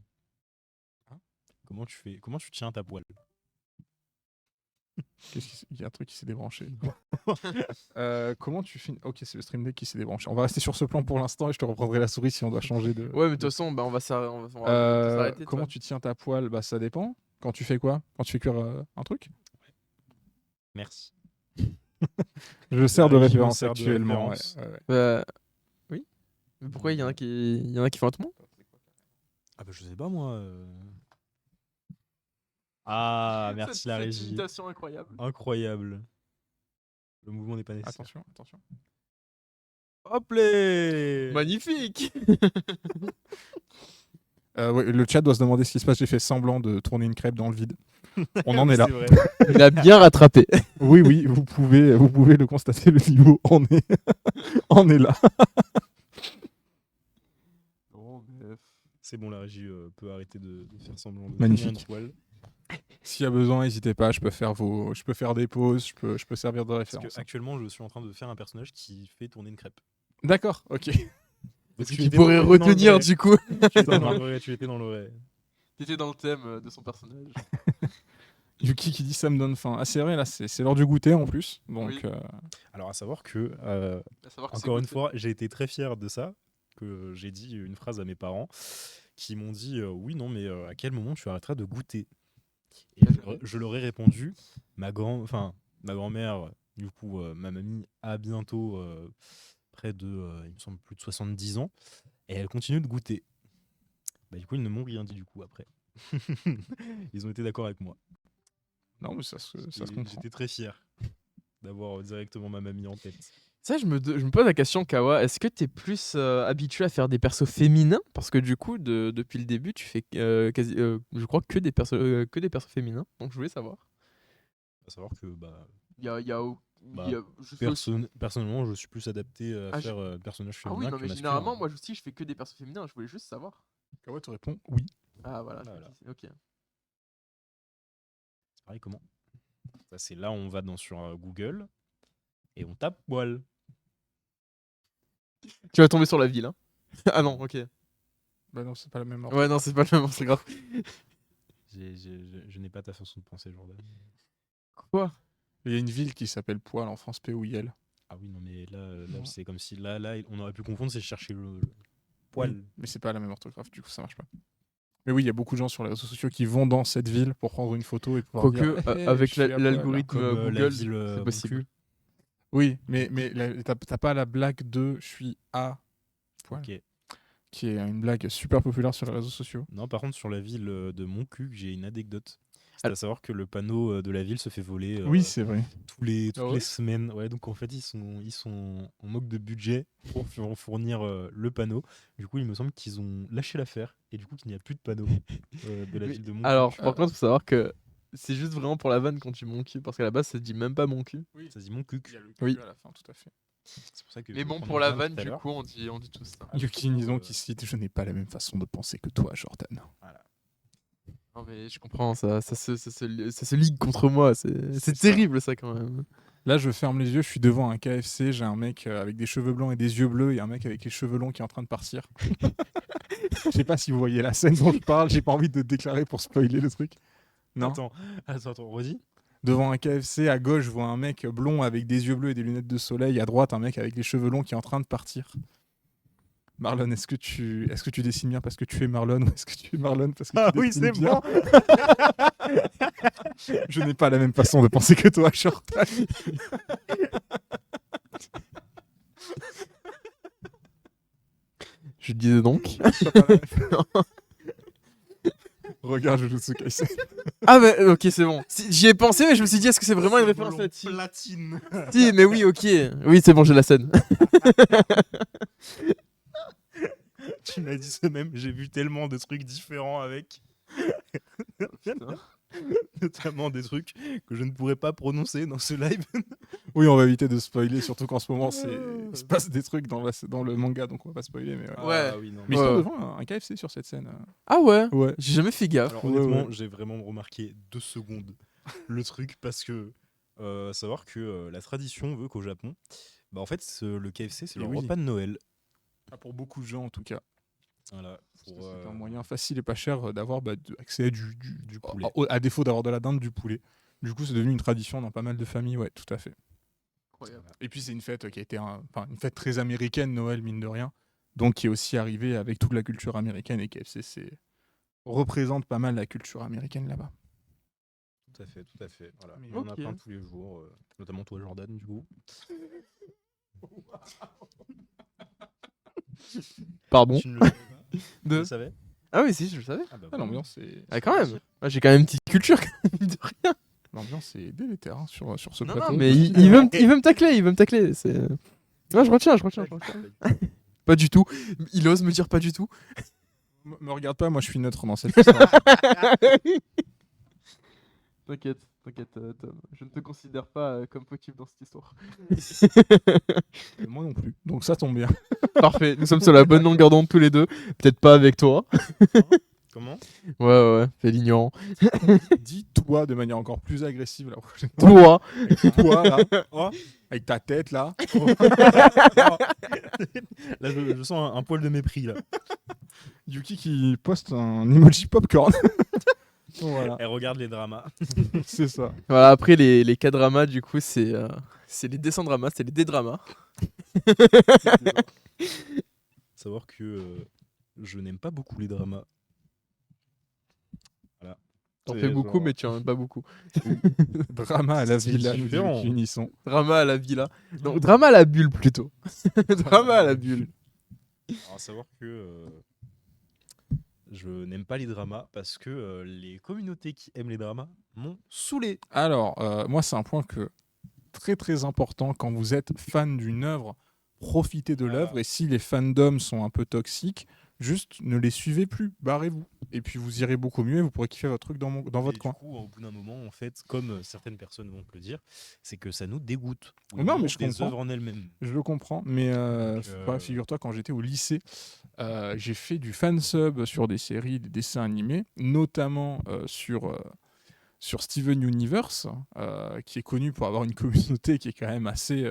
Hein? Comment tu tiens ta poêle? Il y a un truc qui s'est débranché. Comment tu fais Ok, c'est le stream deck qui s'est débranché. On va rester sur ce plan pour l'instant et je te reprendrai la souris si on doit changer de. Ouais, mais de toute façon, on va s'arrêter. Comment tu tiens ta poêle? Bah ça dépend. Quand tu fais quoi? Quand tu fais cuire un truc? Merci. Je sers de je me référence sers de actuellement. référence. Ouais. Oui. Mais pourquoi il y en a qui font autrement? Ah bah je sais pas moi. Ah, merci la régie. Imitation incroyable. Incroyable. Le mouvement n'est pas nécessaire. Attention. Hop là. Magnifique. Ouais, le chat doit se demander ce qui se passe. J'ai fait semblant de tourner une crêpe dans le vide. On en est là. C'est vrai. Il a bien rattrapé. Oui, vous pouvez le constater, le niveau en est là. C'est bon, la régie peut arrêter de faire semblant de Magnifique. tourner une poêle. S'il y a besoin, n'hésitez pas, je peux faire des pauses, je peux servir de Parce référence. que actuellement, je suis en train de faire un personnage qui fait tourner une crêpe. D'accord, ok. Parce que tu pourrais retenir du coup. Tu étais dans l'oreille. T'étais dans le thème de son personnage. Yuki qui dit ça me donne faim. Ah c'est vrai, là c'est l'heure du goûter en plus. Donc, Oui. Alors à savoir que, À savoir que encore c'est une goûté. fois, j'ai été très fier de ça, que j'ai dit une phrase à mes parents qui m'ont dit oui, non, mais à quel moment tu arrêteras de goûter? Et je leur ai répondu, ma grand-mère, du coup, ma mamie, a bientôt près de, il me semble, plus de 70 ans, et elle continue de goûter. Bah, du coup, ils ne m'ont rien dit du coup après. Ils ont été d'accord avec moi. non mais ça se comprend. J'étais très fier d'avoir directement ma mamie en tête. Ça, je me pose la question, Kawa, est-ce que t'es plus habitué à faire des persos féminins? Parce que du coup, depuis le début, tu fais je crois que des persos féminins. Donc je voulais savoir. À savoir que je fais aussi- personnellement, je suis plus adapté à faire personnage Ah féminin oui, non, que mais masculin. généralement, moi aussi, je fais que des persos féminins. Je voulais juste savoir. Kawa te répond oui. Ah voilà. Voilà. Ok. C'est pareil comment? Ça, c'est là, on va sur Google et on tape poil. Tu vas tomber sur la ville, hein. Ah non, ok. Bah non, c'est pas la même ordre. Ouais, non, c'est pas le même, c'est grave. Je n'ai pas ta façon de penser, Jordan. Quoi? Il y a une ville qui s'appelle Poil en France, P-O-I-L. Ah oui, non, mais là Non. c'est comme si là, on aurait pu confondre, c'est chercher le poil. Oui, mais c'est pas la même orthographe, du coup ça marche pas. Mais oui, il y a beaucoup de gens sur les réseaux sociaux qui vont dans cette ville pour prendre une photo et pouvoir dire Quoique, Hey, avec je suis à poil. l'algorithme Comme la Google, ville c'est possible. Moncu. Oui, mais t'as pas la blague de je suis à poil, Ok. qui est une blague super populaire sur les réseaux sociaux. Non, par contre, sur la ville de Moncu, j'ai une anecdote. C'est Ah. à savoir que le panneau de la ville se fait voler Oui, c'est vrai. toutes les Ah ouais semaines. Ouais, donc en fait, ils sont en manque de budget pour fournir le panneau. Du coup, il me semble qu'ils ont lâché l'affaire et du coup, qu'il n'y a plus de panneau de la Mais ville de Moncu. alors, par contre, faut savoir que c'est juste vraiment pour la vanne quand tu mon cul, parce qu'à la base, ça se dit même pas mon cul. Oui, Ça se dit Moncu. il y a le Oui. cul à la fin, tout à fait. C'est pour ça que Mais bon, on pour en la parle vanne, tout à du l'heure. coup, on dit tout ça. Yuki Nison qui cite Je n'ai pas la même façon de penser que toi, Jordan. Non, mais je comprends, ça se ligue contre moi, c'est ça. terrible ça quand même. Là, je ferme les yeux, je suis devant un KFC, j'ai un mec avec des cheveux blancs et des yeux bleus et un mec avec les cheveux longs qui est en train de partir. Je sais pas si vous voyez la scène dont je parle, j'ai pas envie de déclarer pour spoiler le truc. Non. Attends, redis. Devant un KFC, à gauche, je vois un mec blond avec des yeux bleus et des lunettes de soleil. À droite, un mec avec les cheveux longs qui est en train de partir. Marlon, est-ce que tu dessines bien parce que tu es Marlon ou est-ce que tu es Marlon parce que tu dessines bien Je n'ai pas la même façon de penser que toi, Jordan. Je disais donc. Regarde Jujutsu Kaisen. Ah bah ok, c'est bon. J'y ai pensé, mais je me suis dit, est-ce que c'est vraiment une référence là-dessus? Platine. Si, mais oui, ok. Oui, c'est bon, j'ai la scène. Tu m'as dit ça même, j'ai vu tellement de trucs différents avec. Notamment des trucs que je ne pourrais pas prononcer dans ce live. Oui, on va éviter de spoiler, surtout qu'en ce moment, il se passe des trucs dans le manga, donc on va pas spoiler. Mais, Ouais. Ah oui, non. mais Ouais. ils sont devant un KFC sur cette scène. Ah ouais? Ouais. J'ai jamais fait gaffe. Alors Ouais, honnêtement, ouais. j'ai vraiment remarqué 2 secondes le truc parce que à savoir que la tradition veut qu'au Japon, bah en fait le KFC c'est Et leur oui. repas de Noël. Pour beaucoup de gens, en tout cas. Voilà. Parce que c'est un moyen facile et pas cher d'avoir accès à du poulet. à défaut d'avoir de la dinde, du poulet. Du coup, c'est devenu une tradition dans pas mal de familles, ouais, tout à fait. Et puis, c'est une fête qui a été une fête très américaine, Noël, mine de rien. Donc, qui est aussi arrivée avec toute la culture américaine et KFC représente pas mal la culture américaine là-bas. Tout à fait. Voilà. Mais Et on a ok. plein tous les jours, notamment toi Jordan du coup. Pardon. Tu ne le savais pas Tu De- le savais Ah oui, si, je le savais. Ah bah Ah, voilà. l'ambiance est... Ah, quand même. Ah, j'ai quand même une petite culture, quand même, de rien. L'ambiance est délétère hein, sur ce Non, plateau. non, mais il veut me tacler, il veut me tacler. C'est... Ouais, je retiens. Pas du tout. Il ose me dire pas du tout. Me regarde pas, moi je suis neutre dans cette histoire. T'inquiète, Tom. Je ne te considère pas comme fautif dans cette histoire. Moi non plus. Donc ça tombe bien. Parfait, nous sommes sur la bonne longueur d'onde tous les deux. Peut-être pas avec toi. Comment Ouais, fais l'ignorant. Dis toi de manière encore plus agressive la prochaine Toi. fois. Toi là. Oh, avec ta tête là. Là je sens un poil de mépris là. Yuki qui poste un emoji popcorn. Voilà, Elle regarde les dramas. c'est ça. Voilà, après les K-dramas, du coup, c'est les descends-dramas, c'est les D-dramas. Savoir que je n'aime pas beaucoup les dramas. Voilà. T'en C'est fais beaucoup, genre- mais tu en aimes pas beaucoup. Drama à la C'est villa, nous dit différent. Yuki Unisson. Drama à la villa. Non, drama à la bulle plutôt. Drama à la bulle. Alors, à savoir que je n'aime pas les dramas parce que les communautés qui aiment les dramas m'ont saoulé. Alors, moi c'est un point très très important quand vous êtes fan d'une œuvre, profitez de Voilà. l'œuvre et si les fandoms sont un peu toxiques, juste ne les suivez plus, barrez-vous. Et puis vous irez beaucoup mieux et vous pourrez kiffer votre truc dans Et votre du coin. coup, au bout d'un moment, en fait, comme certaines personnes vont te le dire, c'est que ça nous dégoûte. Non, mais Au je des comprends. œuvres en elles-mêmes. Je le comprends, mais Donc, figure-toi, quand j'étais au lycée, j'ai fait du fansub sur des séries, des dessins animés, notamment sur Steven Universe, qui est connu pour avoir une communauté qui est quand même assez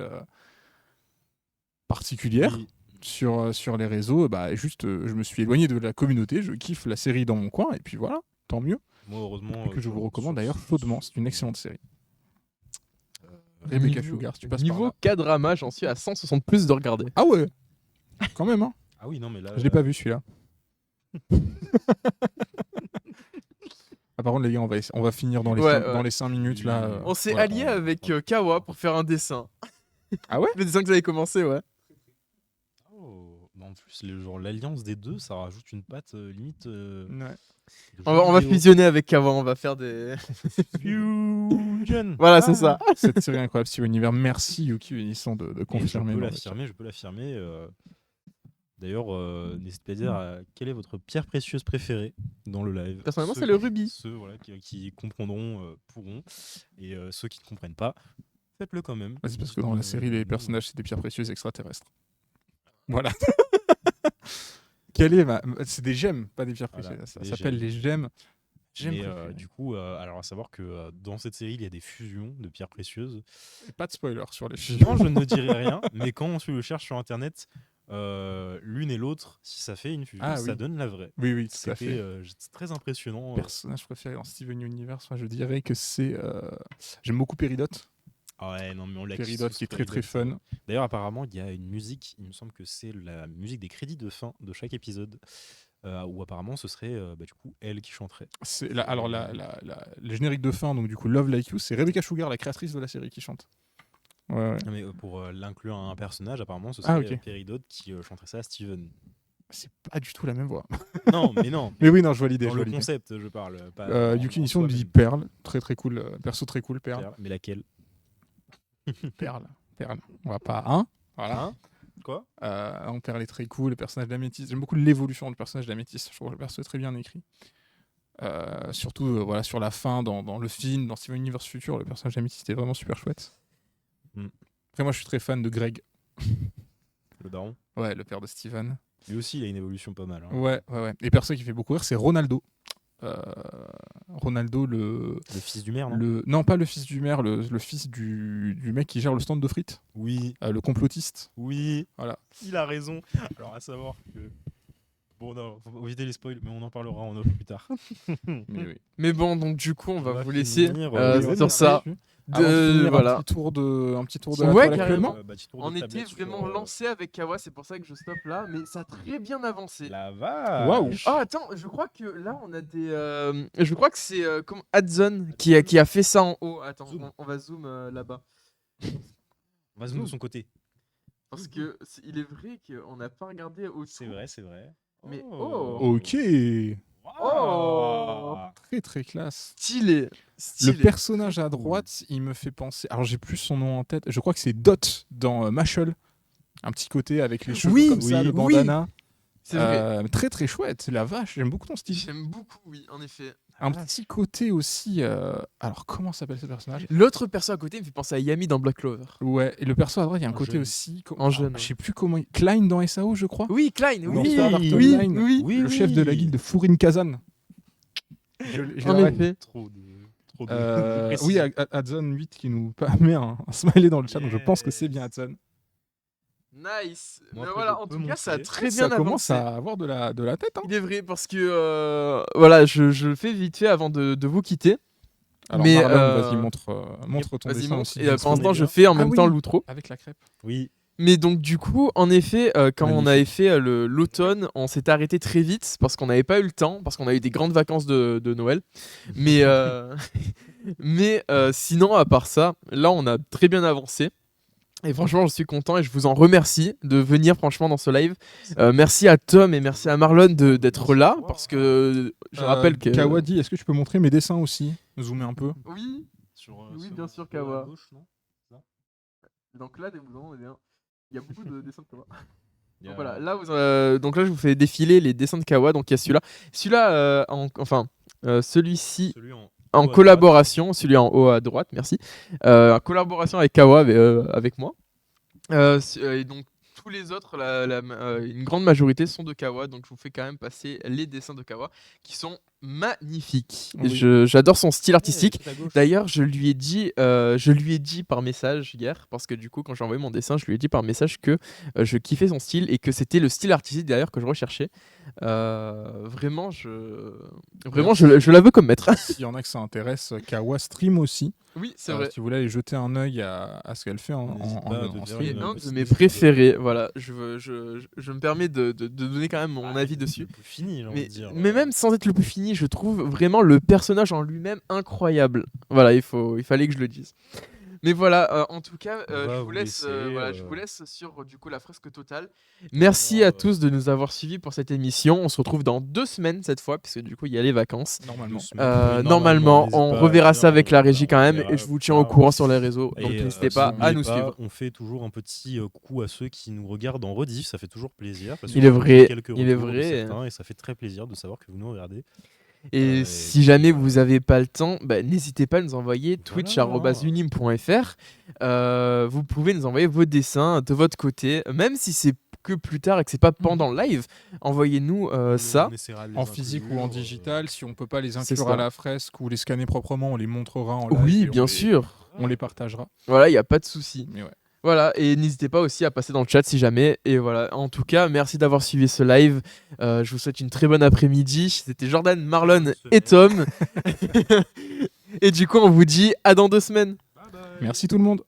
particulière. Oui. sur les réseaux, juste je me suis éloigné de la communauté, je kiffe la série dans mon coin et puis voilà, tant mieux. Moi, heureusement. Et que je vous recommande d'ailleurs chaudement, c'est une excellente série. Rebecca Sugar, si tu passes par Niveau là. K-drama, j'en suis à 160 plus de regarder. Ah ouais, quand même, hein. Ah oui, non, mais là. Je l'ai pas vu celui-là. Par contre, les gars, on va finir dans les 5 minutes là. On s'est Ouais. allié avec Kawa pour faire un dessin. Ah ouais. Le dessin que vous avez commencé, ouais. Oh, bah en plus, l'alliance des deux, ça rajoute une patte limite. Ouais. On va fusionner avec Kawa, on va faire des. Fusion. Voilà, c'est ça. Cette série incroyable, Steven Universe. Merci Yuki Unisson de confirmer. Je peux l'affirmer. D'ailleurs, n'hésitez pas à dire quelle est votre pierre précieuse préférée dans le live. Personnellement, Ceux c'est le rubis. Ceux qui comprendront pourront, et ceux qui ne comprennent pas, faites-le quand même. C'est parce que dans la série, les personnages, c'est des pierres précieuses extraterrestres. Voilà. C'est des gemmes, pas des pierres précieuses. Voilà, Ça des s'appelle les gemmes. Mais du coup, alors à savoir que dans cette série, il y a des fusions de pierres précieuses. Pas de spoiler sur les fusions. Non, je ne dirai rien, mais quand on le cherche sur Internet, l'une et l'autre, si ça fait une fusion, ça donne la vraie. Oui, tout à fait. C'était très impressionnant. Personnage préféré dans Steven Universe, moi je dirais que c'est. J'aime beaucoup Péridote. Ah ouais, non, mais on l'a Péridote qui est très très fun. D'ailleurs, apparemment, il y a une musique, il me semble que c'est la musique des crédits de fin de chaque épisode, où apparemment ce serait du coup elle qui chanterait. Le générique de fin, donc du coup Love Like You, c'est Rebecca Sugar, la créatrice de la série, qui chante. Ouais. Non, mais pour l'inclure à un personnage, apparemment ce serait Péridote qui chanterait ça à Steven. C'est pas du tout la même voix. Non, mais non. Mais oui, non, je vois l'idée. Dans le concept, je parle. Yuki Nisson dit Perle, très très cool, perso très cool, Perle. Mais laquelle? Perle. On va pas. Hein. Voilà. Hein? Quoi? Perle est très cool, le personnage d'Améthyste. J'aime beaucoup l'évolution du personnage d'Améthyste. Je trouve que le perso est très bien écrit. Surtout sur la fin, dans le film, dans Steven Universe Future, le personnage d'Améthyste est vraiment super chouette. Après, moi, je suis très fan de Greg. Le daron? Ouais, le père de Steven. Lui aussi, il a une évolution pas mal. Hein. Ouais. Et perso qui fait beaucoup rire, c'est Ronaldo. Ronaldo, le fils du maire, non? Non, pas le fils du maire, le fils du mec qui gère le stand de frites. Oui. Le complotiste. Oui. Voilà. Il a raison. Alors, à savoir que... Bon, non, faut éviter les spoils, mais on en parlera en off plus tard. Mais bon, donc du coup, on va vous laisser finir, sur ça. Voilà. Un petit tour de la toile actuellement. On était vraiment lancé avec Kawa, c'est pour ça que je stoppe là, mais ça a très bien avancé. La vache. Waouh. Oh attends, je crois que là on a des, je crois que c'est comme Adzone qui a fait ça en haut. Attends, on va zoom là-bas. On va zoom de son côté. Parce que il est vrai qu'on n'a pas regardé au. C'est vrai. Mais Ok. Oh. Très très classe. Stylé. Le personnage à droite, il me fait penser. Alors j'ai plus son nom en tête. Je crois que c'est Dot dans Mashal. Un petit côté avec les cheveux comme ça, le bandana. C'est vrai. Très très chouette. La vache, j'aime beaucoup ton style. J'aime beaucoup, oui, en effet. Un petit côté aussi. Alors comment s'appelle ce personnage? L'autre perso à côté me fait penser à Yami dans Black Clover. Ouais. Et le perso à droite, il y a un côté jeune. aussi. En jeune. Je sais plus comment. Klein dans SAO, je crois. Oui, Klein. Oui. Le chef de la guilde de Furin Kazan. En effet. Trop de oui, Adzone 8 qui nous met un smiley dans le chat, donc je pense que c'est bien Adzone. Nice. Bon, mais après, voilà, je en peux tout cas, ça a montrer. très bien Ça avancé. commence à avoir de la tête. Hein. Il est vrai parce que voilà, je le fais vite fait avant de vous quitter. Alors mais Marlon, vas-y, montre ton vas-y, dessin montre. aussi. Et pour l'instant, je fais en même temps l'outro. Avec la crêpe. Oui. Mais donc du coup, en effet, quand on Magnifique. avait fait l'automne, on s'est arrêté très vite parce qu'on n'avait pas eu le temps, parce qu'on a eu des grandes vacances de Noël. Mais, mais sinon, à part ça, là, on a très bien avancé. Et franchement, je suis content et je vous en remercie de venir franchement dans ce live. Merci à Tom et merci à Marlon d'être là parce que je rappelle que... Kawadi, est-ce que tu peux montrer mes dessins aussi? Zoomer un peu. Oui, oui, bien sûr, Kawa. Donc là, il y a beaucoup de dessins de Kawa. Donc voilà, là, donc là, je vous fais défiler les dessins de Kawa. Donc il y a celui-là. Celui-là, celui-ci en collaboration, celui en haut à droite, merci. En collaboration avec Kawa, avec moi. Et donc tous les autres, une grande majorité sont de Kawa. Donc je vous fais quand même passer les dessins de Kawa qui sont magnifique. Oui. J'adore son style artistique. tout à gauche. D'ailleurs, je lui ai dit par message hier, parce que du coup, quand j'ai envoyé mon dessin, je lui ai dit par message que je kiffais son style et que c'était le style artistique d'ailleurs que je recherchais. Vraiment, je la veux comme maître. S'il y en a que ça intéresse, Kawa stream aussi. Oui, c'est vrai. Si vous voulez aller jeter un œil à ce qu'elle fait en N'hésite pas à en te C'est faire stream. un de petite mes description. préférés. Voilà, je me permets de donner quand même mon avis dessus. Le plus fini, j'ai envie Mais, de dire. mais même sans être le plus fini, je trouve vraiment le personnage en lui-même incroyable. Voilà, il fallait que je le dise. Mais voilà, en tout cas, On va je vous vous laisse, laisser, je vous laisse sur du coup la fresque totale. Merci à tous de nous avoir suivis pour cette émission. On se retrouve dans 2 semaines cette fois, puisque du coup il y a les vacances. Normalement. Normalement, n'hésite on pas à reverra dire, ça avec la voilà, régie on quand même, verra, et je vous tiens voilà. au courant sur les réseaux. Et, Donc n'hésitez pas à n'oubliez nous pas, suivre. On fait toujours un petit coucou à ceux qui nous regardent en rediff, ça fait toujours plaisir. Parce Il que est j'ai vrai, quelques il est retours de vrai. certains, et ça fait très plaisir de savoir que vous nous regardez. Et et si jamais puis, vous n'avez pas le temps, bah, n'hésitez pas à nous envoyer Voilà. twitch@unim.fr. Vous pouvez nous envoyer vos dessins de votre côté, même si c'est que plus tard et que c'est pas pendant le live. Envoyez-nous ça. On essaiera de les En physique ou en inclure, digital, si on peut pas les C'est inclure ça. à la fresque ou les scanner proprement, on les montrera en live. Oui, et bien sûr. On les partagera. Voilà, il n'y a pas de souci. Mais ouais. Voilà, et n'hésitez pas aussi à passer dans le chat si jamais. Et voilà, en tout cas, merci d'avoir suivi ce live. Je vous souhaite une très bonne après-midi. C'était Jordan, Marlon et Tom. Et du coup, on vous dit à dans 2 semaines. Merci tout le monde.